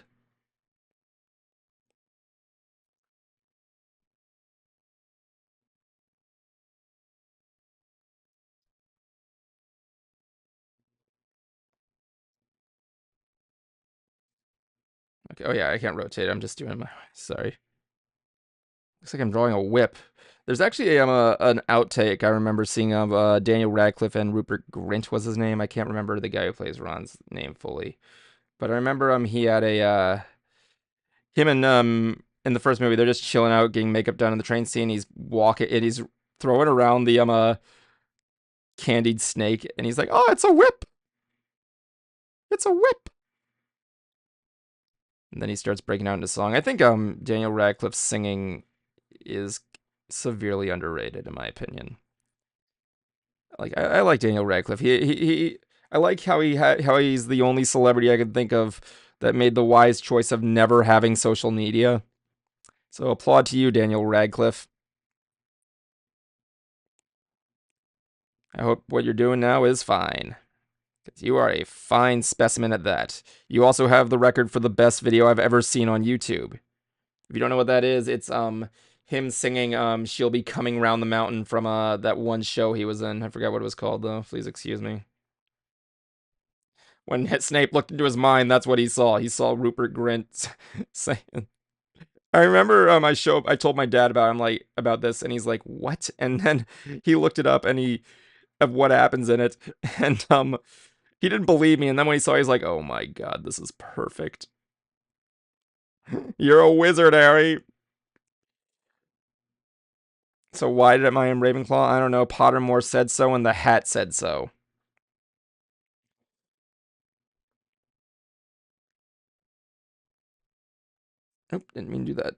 Okay. Oh yeah, I can't rotate. I'm just doing my. Sorry. Looks like I'm drawing a whip. There's actually an outtake I remember seeing of Daniel Radcliffe and Rupert Grint was his name. I can't remember the guy who plays Ron's name fully, but I remember he had a him and in the first movie they're just chilling out getting makeup done in the train scene. He's walking and he's throwing around the candied snake and he's like, "Oh, it's a whip. It's a whip." And then he starts breaking out into song. I think Daniel Radcliffe's singing is severely underrated in my opinion. I like Daniel Radcliffe. I like how he's the only celebrity I could think of that made the wise choice of never having social media. So applaud to you, Daniel Radcliffe. I hope what you're doing now is fine. Because you are a fine specimen at that. You also have the record for the best video I've ever seen on YouTube. If you don't know what that is, it's him singing "She'll Be Coming Round the Mountain" from that one show he was in. I forgot what it was called though. Please excuse me. When Snape looked into his mind, that's what he saw. He saw Rupert Grint saying. I remember I told my dad about this and he's like, "What?" And then he looked it up and he of what happens in it and he didn't believe me and then when he saw it, he's like, "Oh my god, this is perfect." You're a wizard, Harry. So why did I am Ravenclaw? I don't know. Pottermore said so and the hat said so. Nope, didn't mean to do that.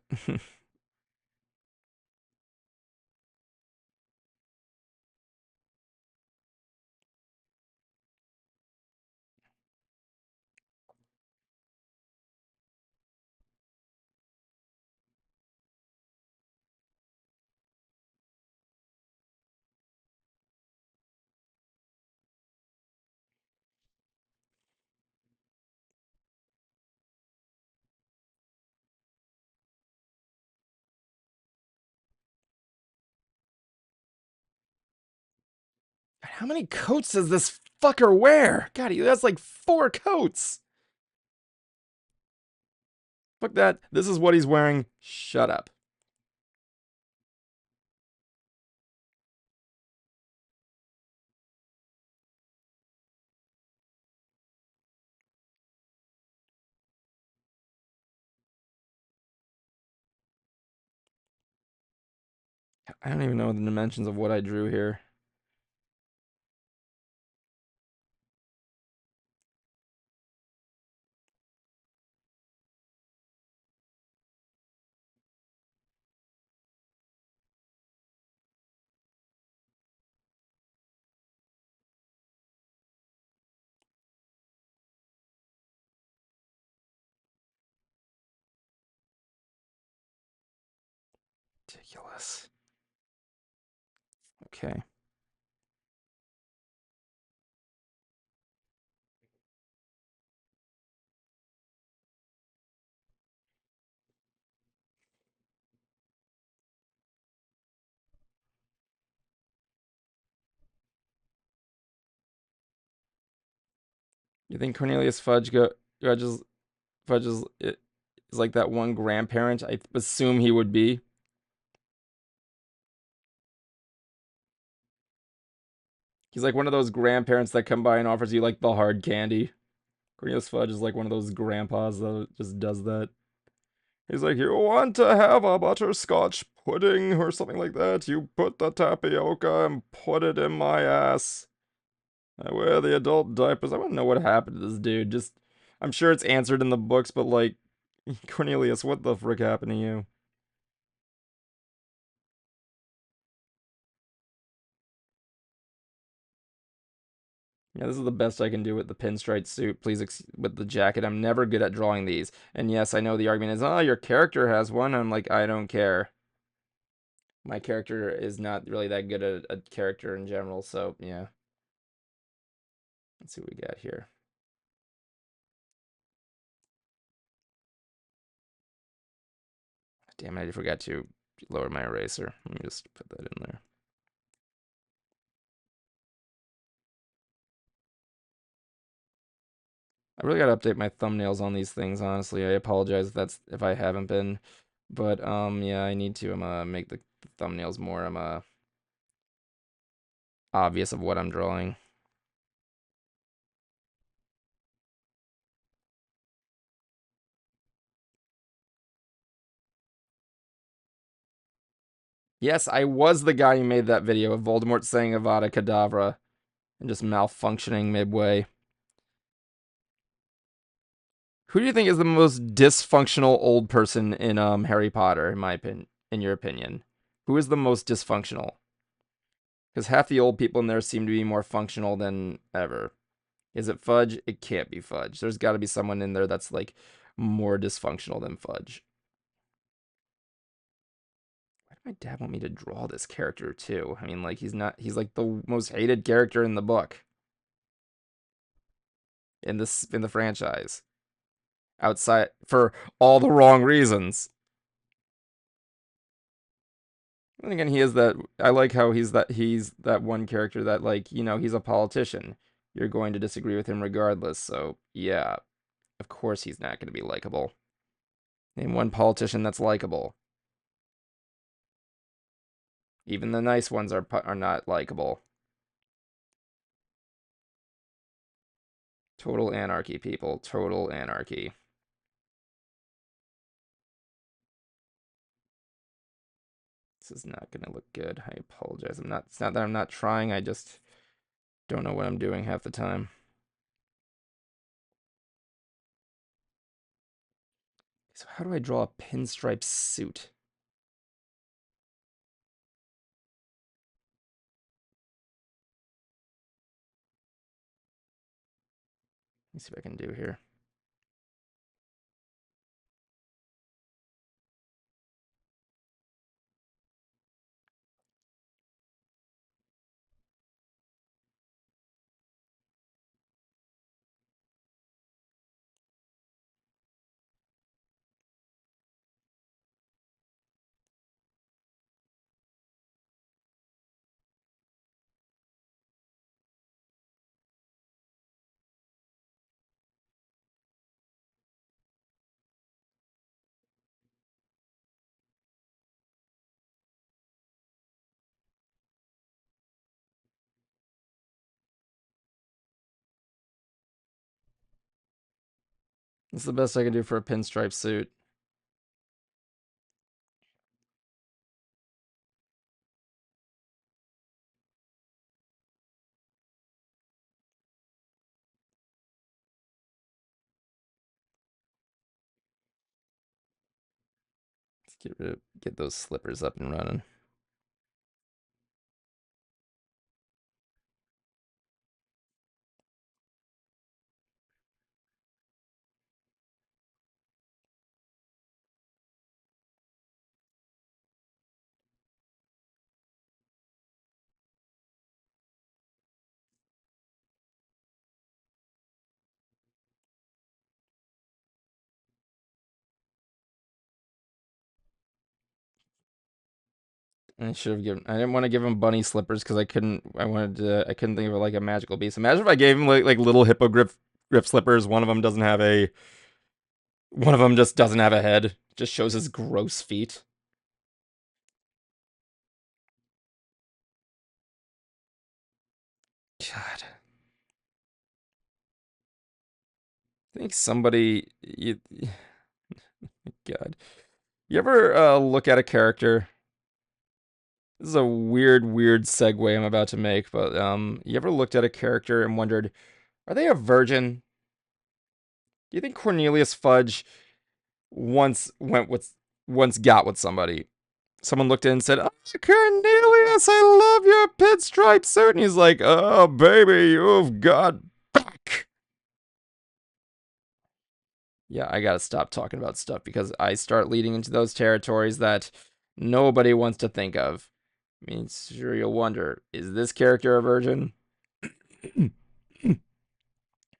How many coats does this fucker wear? God, he has like 4 coats. Fuck that. This is what he's wearing. Shut up. I don't even know the dimensions of what I drew here. Ridiculous. Okay. You think Cornelius Fudge is like that one grandparent I assume he would be? He's like one of those grandparents that come by and offers you like the hard candy. Cornelius Fudge is like one of those grandpas that just does that. He's like, you want to have a butterscotch pudding or something like that? You put the tapioca and put it in my ass. I wear the adult diapers. I want to know what happened to this dude. Just, I'm sure it's answered in the books, but like, Cornelius, what the frick happened to you? Yeah, this is the best I can do with the pinstripe suit. With the jacket. I'm never good at drawing these. And yes, I know the argument is, oh, your character has one. I'm like, I don't care. My character is not really that good at a character in general, so yeah. Let's see what we got here. Damn it, I forgot to lower my eraser. Let me just put that in there. I really gotta update my thumbnails on these things, honestly. I apologize if I haven't been. But yeah, I need to make the thumbnails more obvious of what I'm drawing. Yes, I was the guy who made that video of Voldemort saying Avada Kedavra and just malfunctioning midway. Who do you think is the most dysfunctional old person in Harry Potter, in your opinion? Who is the most dysfunctional? Because half the old people in there seem to be more functional than ever. Is it Fudge? It can't be Fudge. There's got to be someone in there that's like more dysfunctional than Fudge. Why did my dad want me to draw this character too? I mean, like he's like the most hated character in the book. In the franchise. Outside for all the wrong reasons. And again, he is that. I like how he's that one character that like he's a politician. You're going to disagree with him regardless. So yeah, of course he's not going to be likable. Name one politician that's likable. Even the nice ones are not likable. Total anarchy, people. Total anarchy. This is not going to look good. I apologize. It's not that I'm not trying. I just don't know what I'm doing half the time. So how do I draw a pinstripe suit? Let me see what I can do here. It's the best I can do for a pinstripe suit. Let's get those slippers up and running. I should have given. I didn't want to give him bunny slippers because I couldn't. I wanted to. I couldn't think of like a magical beast. Imagine if I gave him like little grip slippers. One of them doesn't have a. One of them just doesn't have a head. Just shows his gross feet. God. I think somebody. God. You ever look at a character? This is a weird segue I'm about to make, but you ever looked at a character and wondered, are they a virgin? Do you think Cornelius Fudge once went with once got with somebody? Someone looked in and said, "Oh, Cornelius, I love your pinstripe suit," and he's like, "Oh, baby, you've got back." Yeah, I gotta stop talking about stuff because I start leading into those territories that nobody wants to think of. I mean, sure, you'll wonder, is this character a virgin?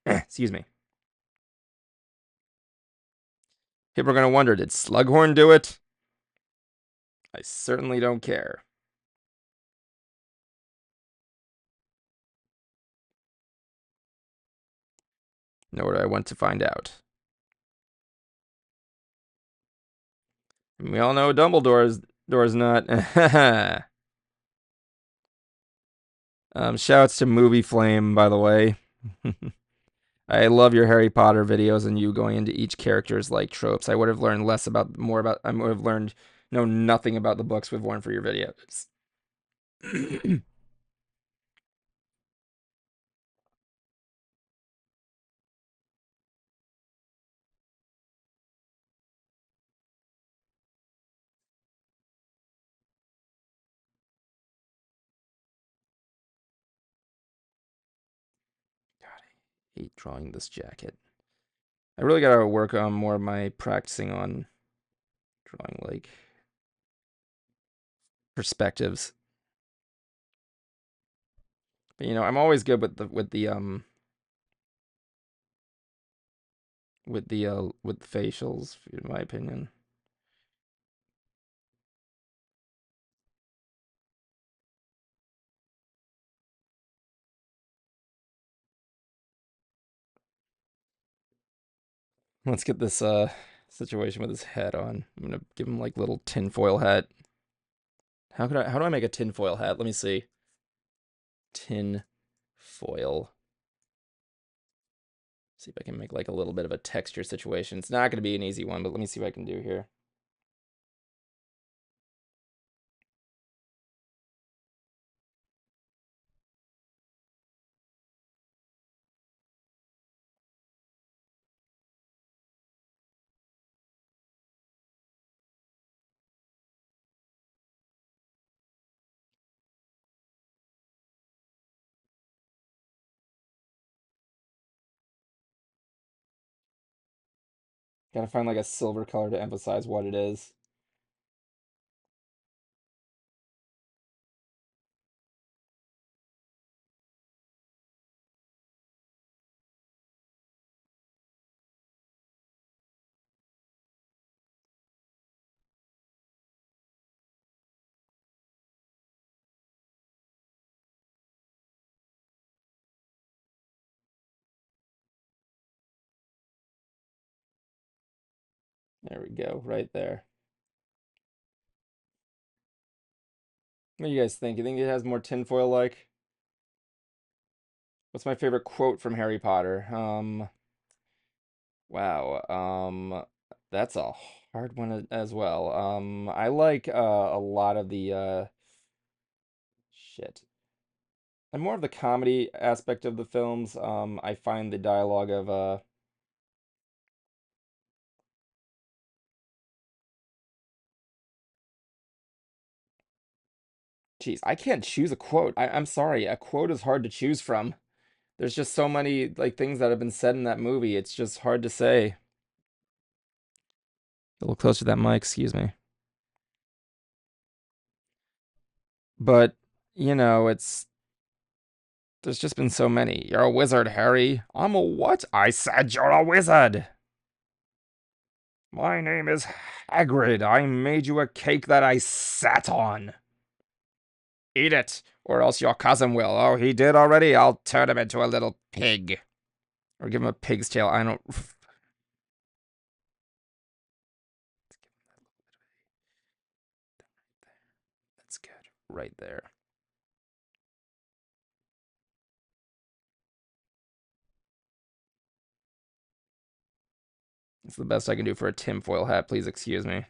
Excuse me. People are gonna wonder, did Slughorn do it? I certainly don't care. Nor do I want to find out. And we all know Dumbledore's not. Shouts to Movie Flame, by the way. I love your Harry Potter videos and you going into each character's like tropes. I would have learned more about. I would have learned know nothing about the books we've worn for your videos. God, I hate drawing this jacket. I really gotta work on more of my practicing on drawing like perspectives. But you know, I'm always good with the facials, in my opinion. Let's get this situation with his head on. I'm gonna give him like little tinfoil hat. How do I make a tinfoil hat? Let me see. Tin foil. See if I can make like a little bit of a texture situation. It's not gonna be an easy one, but let me see what I can do here. Gotta find like a silver color to emphasize what it is. There we go, right there. What do you guys think? You think it has more tinfoil like? What's my favorite quote from Harry Potter? Wow. That's a hard one as well. I like a lot of the shit. And more of the comedy aspect of the films. I find the dialogue of geez, I can't choose a quote. I'm sorry, a quote is hard to choose from. There's just so many like things that have been said in that movie. It's just hard to say. A little closer to that mic, excuse me. But it's there's just been so many. You're a wizard, Harry. I'm a what? I said you're a wizard. My name is Hagrid. I made you a cake that I sat on. Eat it, or else your cousin will. Oh, he did already? I'll turn him into a little pig. Or give him a pig's tail. I don't. That's good. Right there. That's the best I can do for a tinfoil hat. Please excuse me.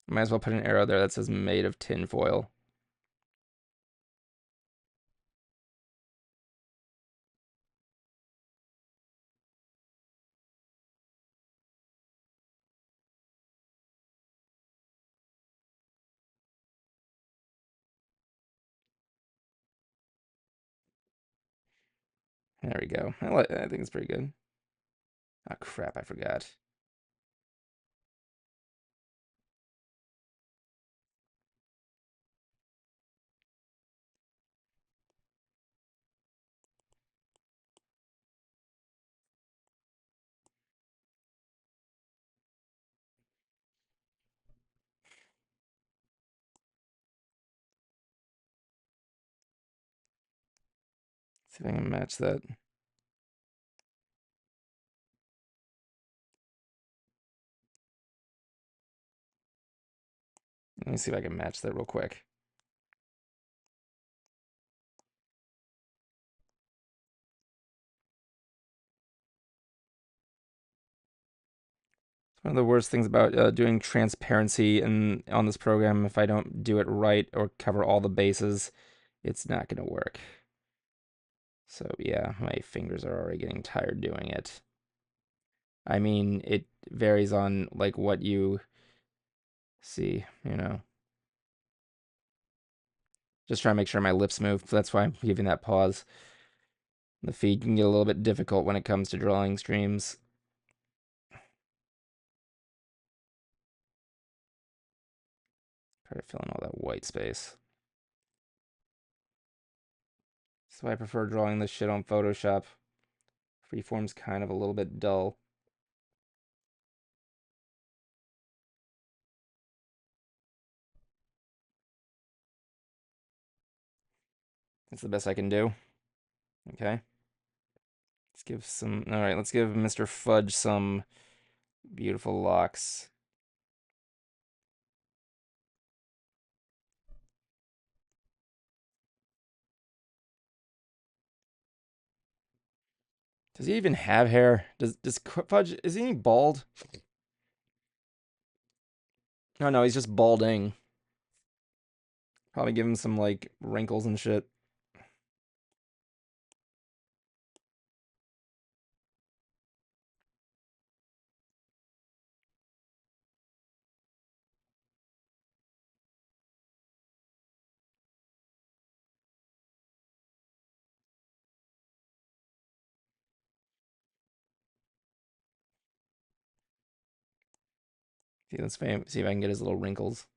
Might as well put an arrow there that says made of tinfoil. There we go. I think it's pretty good. Oh, crap. I forgot. See if I can match that. Let me see if I can match that real quick. It's one of the worst things about doing transparency on this program. If I don't do it right or cover all the bases, it's not going to work. So yeah, my fingers are already getting tired doing it. I mean, it varies on like what you see. Just trying to make sure my lips move. That's why I'm giving that pause. The feed can get a little bit difficult when it comes to drawing streams. Try to fill in all that white space. So I prefer drawing this shit on Photoshop. Freeform's kind of a little bit dull. That's the best I can do. Okay. Let's give some. All right, let's give Mr. Fudge some beautiful locks. Does he even have hair? Does Fudge is he bald? No, no, he's just balding. Probably give him some like wrinkles and shit. See, see if I can get his little wrinkles.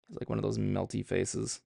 He's like one of those melty faces.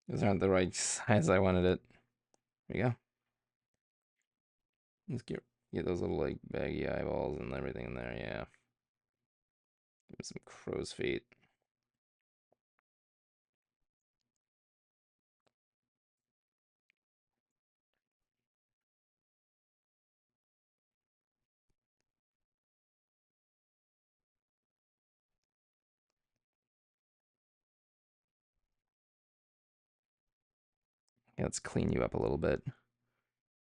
Those aren't the right size I wanted it. There you go. Let's get those little like baggy eyeballs and everything in there, yeah. Give him some crow's feet. Yeah, let's clean you up a little bit.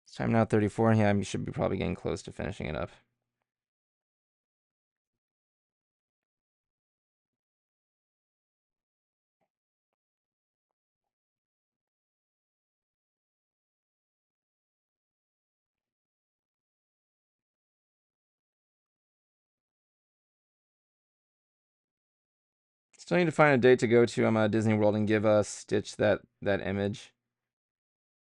It's time now 34. Yeah, you should be probably getting close to finishing it up. Still need to find a date to go to Disney World and give Stitch that image.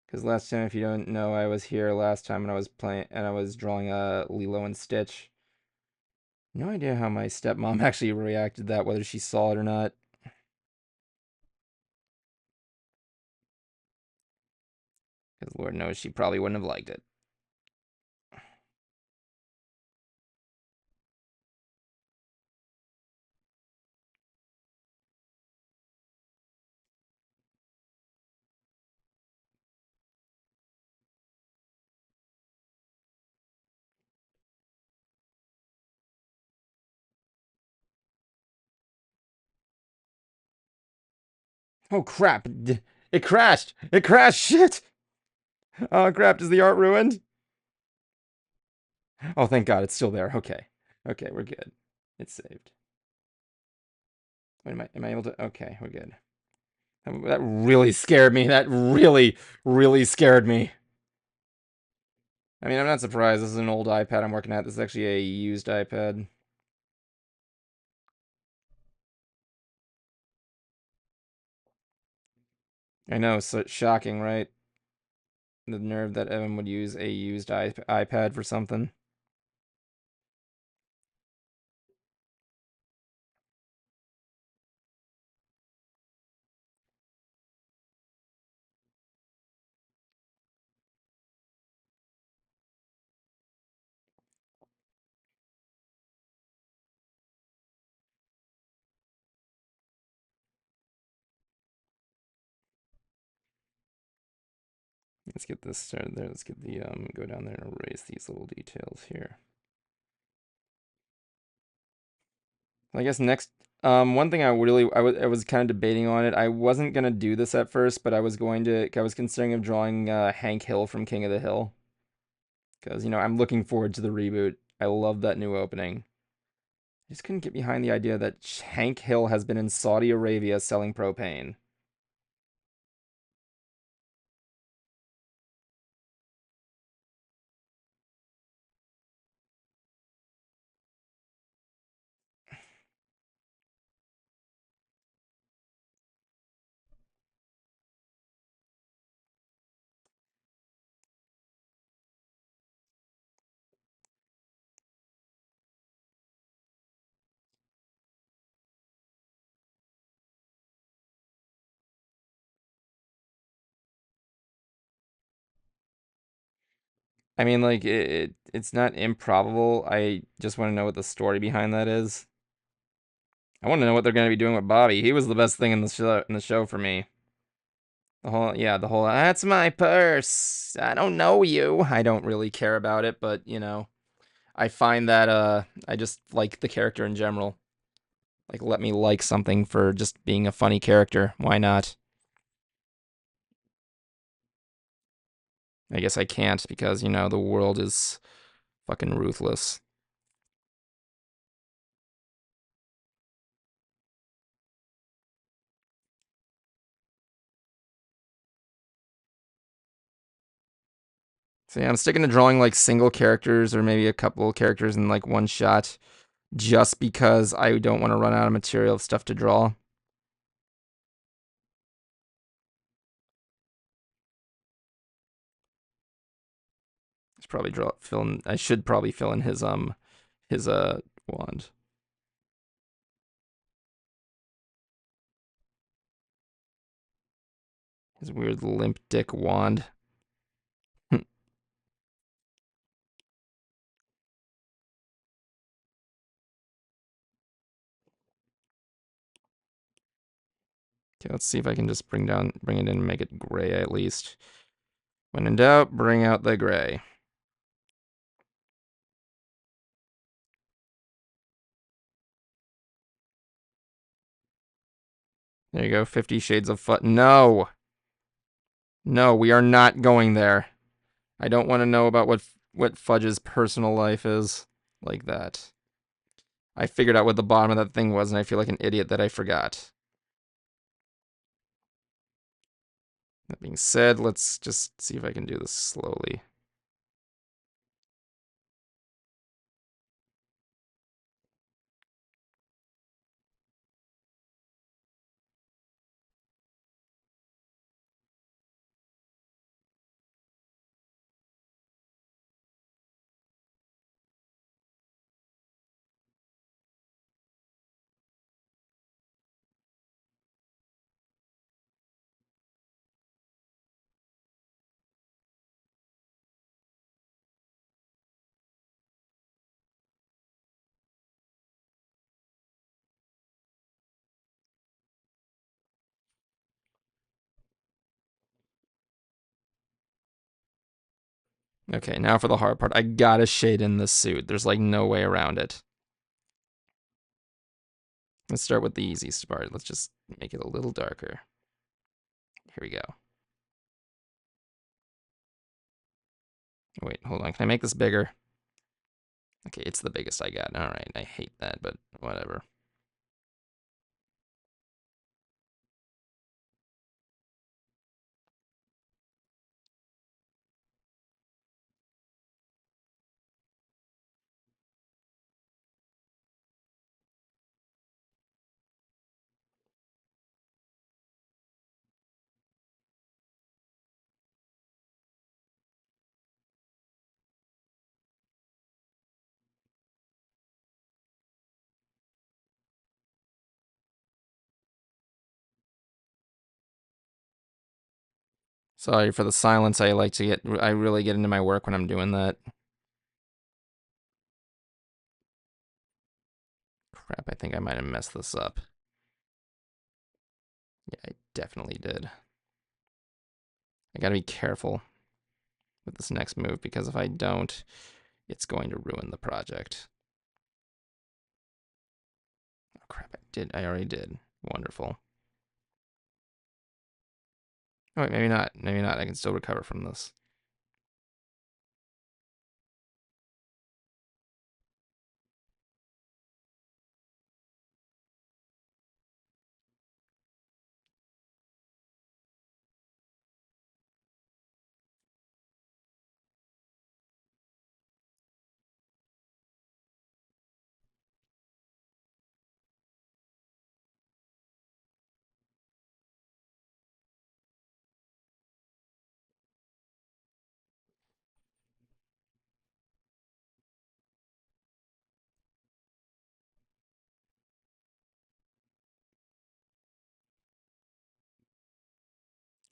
Because last time, if you don't know, I was here last time and I was playing and I was drawing Lilo and Stitch. No idea how my stepmom actually reacted to that, whether she saw it or not. Because Lord knows she probably wouldn't have liked it. Oh crap! It crashed! It crashed! Shit! Oh crap, is the art ruined? Oh, thank God, it's still there. Okay. Okay, we're good. It's saved. Wait, am I able to? Okay, we're good. That really scared me. That really, really scared me. I mean, I'm not surprised. This is an old iPad I'm working at. This is actually a used iPad. I know, so shocking, right? The nerve that Evan would use a used iPad for something. Let's get this started there. Let's get the go down there and erase these little details here. I guess next, one thing I was kind of debating on it. I wasn't gonna do this at first, but I was considering of drawing Hank Hill from King of the Hill, because I'm looking forward to the reboot. I love that new opening. I just couldn't get behind the idea that Hank Hill has been in Saudi Arabia selling propane. I mean, like it's not improbable. I just want to know what the story behind that is. I want to know what they're going to be doing with Bobby. He was the best thing in the show for me. The whole that's my purse. I don't know you. I don't really care about it, but I find that I just like the character in general. Like, let me like something for just being a funny character. Why not? I guess I can't because the world is fucking ruthless. So yeah, I'm sticking to drawing like single characters or maybe a couple characters in like one shot, just because I don't want to run out of material of stuff to draw. I should probably fill in his wand. His weird limp dick wand. Okay, let's see if I can just bring it in and make it gray at least. When in doubt, bring out the gray. There you go, 50 Shades of Fudge. No! No, we are not going there. I don't want to know about what Fudge's personal life is like that. I figured out what the bottom of that thing was, and I feel like an idiot that I forgot. That being said, let's just see if I can do this slowly. Okay, now for the hard part. I gotta shade in this suit. There's like no way around it. Let's start with the easiest part. Let's just make it a little darker. Here we go. Wait, hold on. Can I make this bigger? Okay, it's the biggest I got. All right, I hate that, but whatever. Sorry for the silence. I really get into my work when I'm doing that. Crap, I think I might have messed this up. Yeah, I definitely did. I gotta be careful with this next move, because if I don't, it's going to ruin the project. Oh crap, I already did. Wonderful. Oh wait, maybe not. Maybe not. I can still recover from this.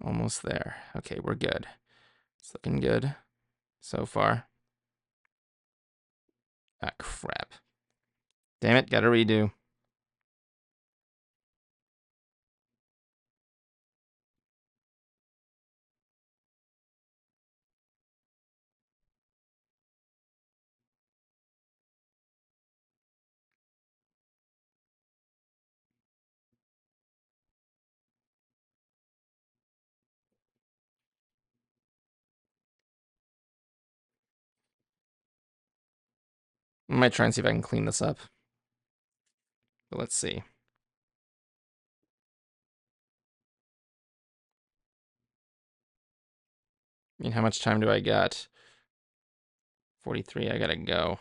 Almost there. Okay, we're good. It's looking good so far. Ah, crap. Damn it, gotta redo. I might try and see if I can clean this up. But let's see. I mean, how much time do I got? 43, I gotta go.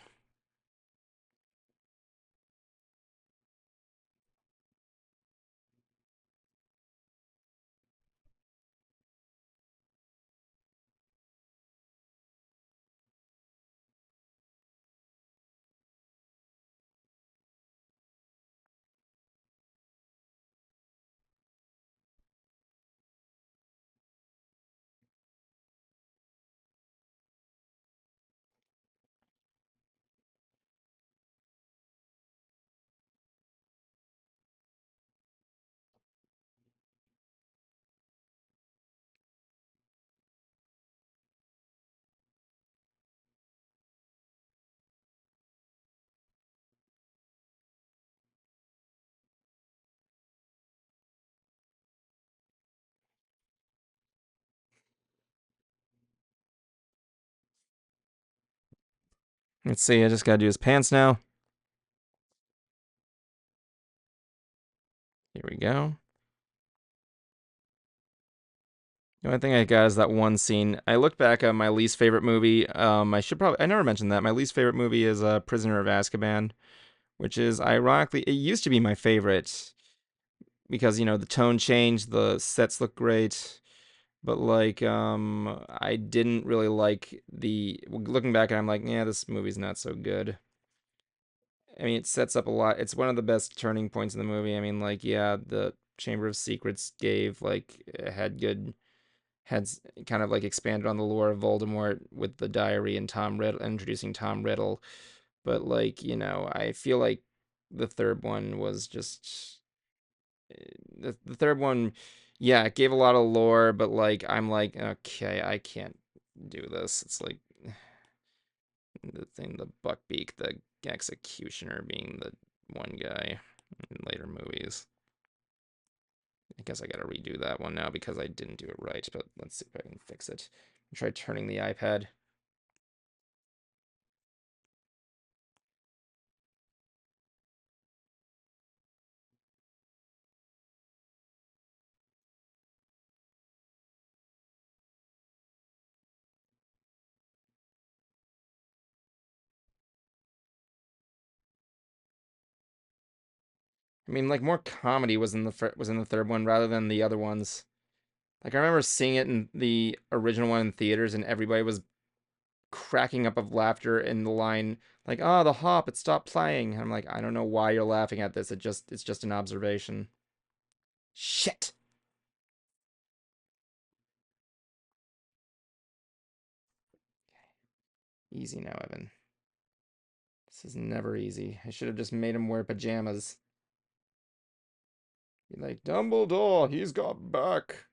Let's see, I just gotta do his pants now. Here we go. The only thing I got is that one scene. I looked back at my least favorite movie. I never mentioned that. My least favorite movie is Prisoner of Azkaban, which is ironically, it used to be my favorite because, the tone changed, the sets look great, but like, I didn't really like looking back and I'm like, yeah, this movie's not so good. I mean, it sets up a lot. It's one of the best turning points in the movie. I mean, like, yeah, the Chamber of Secrets had good had kind of like expanded on the lore of Voldemort with the diary and Tom Riddle introducing Tom Riddle, but like I feel like the third one was just the third one, yeah, it gave a lot of lore, but like I'm like okay, I can't do this. It's like the thing, the Buckbeak, the executioner being the one guy in later movies. I guess I gotta redo that one now because I didn't do it right, but let's see if I can fix it. Try turning the iPad. I mean, like more comedy was in the third one rather than the other ones. Like I remember seeing it in the original one in theaters, and everybody was cracking up of laughter in the line like, "Oh, the hop, it stopped playing." And I'm like, I don't know why you're laughing at this. It's just an observation. Shit. Easy now, Evan. This is never easy. I should have just made him wear pajamas. Be like, Dumbledore, he's got back.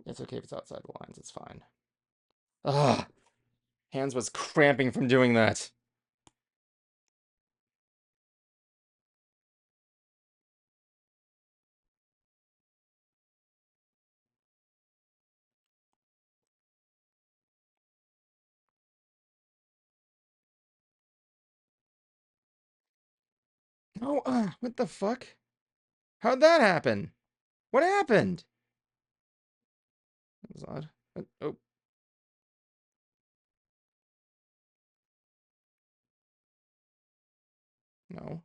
It's okay if it's outside the lines. It's fine. Ugh. Hands was cramping from doing that. Oh, what the fuck? How'd that happen? What happened? That was odd. Oh, no.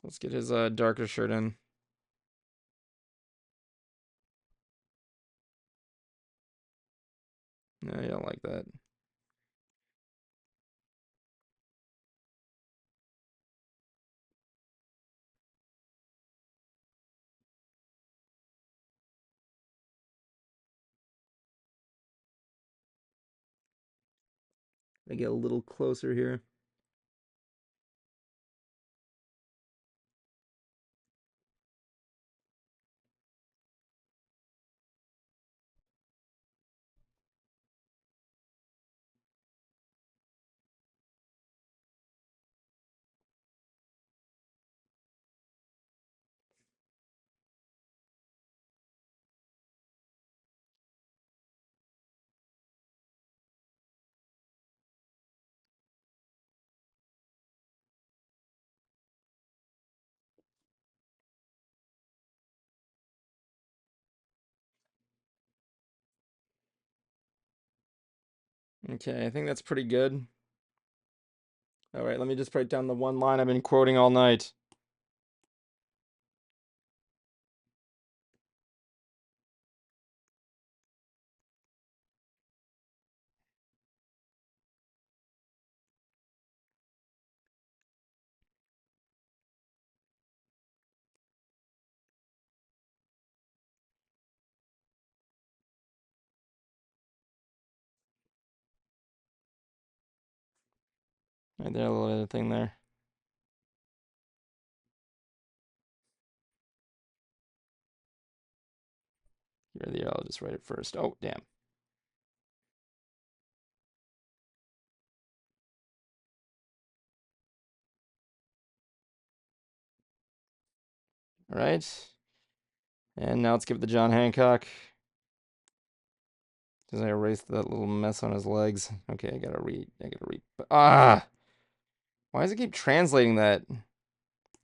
Let's get his darker shirt in. No, I don't like that. I get a little closer here. Okay, I think that's pretty good. All right, let me just write down the one line I've been quoting all night. Right there, a little bit of thing there. Here, I'll just write it first. Oh, damn. All right. And now let's give it to John Hancock. Because I erased that little mess on his legs. Okay, I gotta read. Ah! Why does it keep translating that?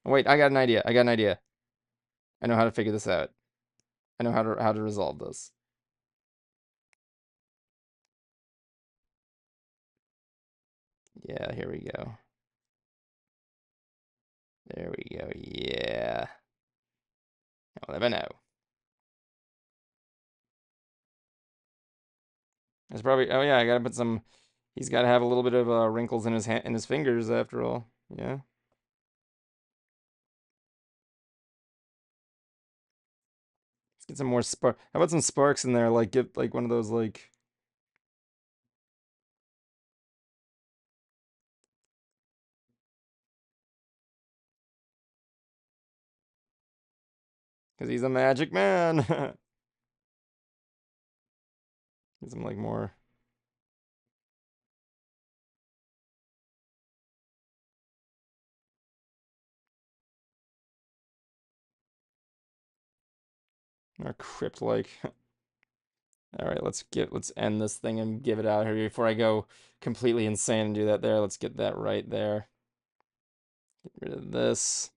Oh, wait, I got an idea. I know how to figure this out. I know how to resolve this. Yeah, here we go. There we go. Yeah. I'll never know. It's probably. Oh yeah, I gotta put some. He's got to have a little bit of wrinkles in his fingers after all. Yeah. Let's get some more spark. How about some sparks in there? Like get like one of those like. Because he's a magic man. Get some like more. More crypt like. All right, let's end this thing and give it out here before I go completely insane and do that there. Let's get that right there. Get rid of this.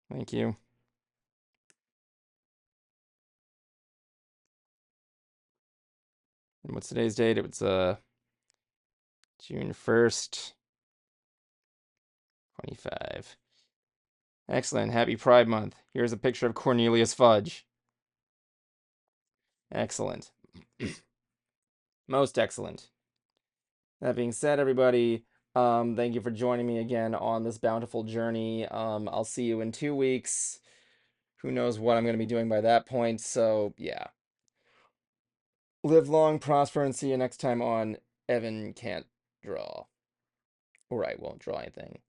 Thank you. And what's today's date? It was June 1st, 25. Excellent. Happy Pride Month. Here's a picture of Cornelius Fudge. Excellent. Most excellent. That being said, everybody, thank you for joining me again on this bountiful journey. I'll see you in 2 weeks. Who knows what I'm going to be doing by that point. So, yeah. Live long, prosper, and see you next time on Evan Can't Draw. Or I won't draw anything.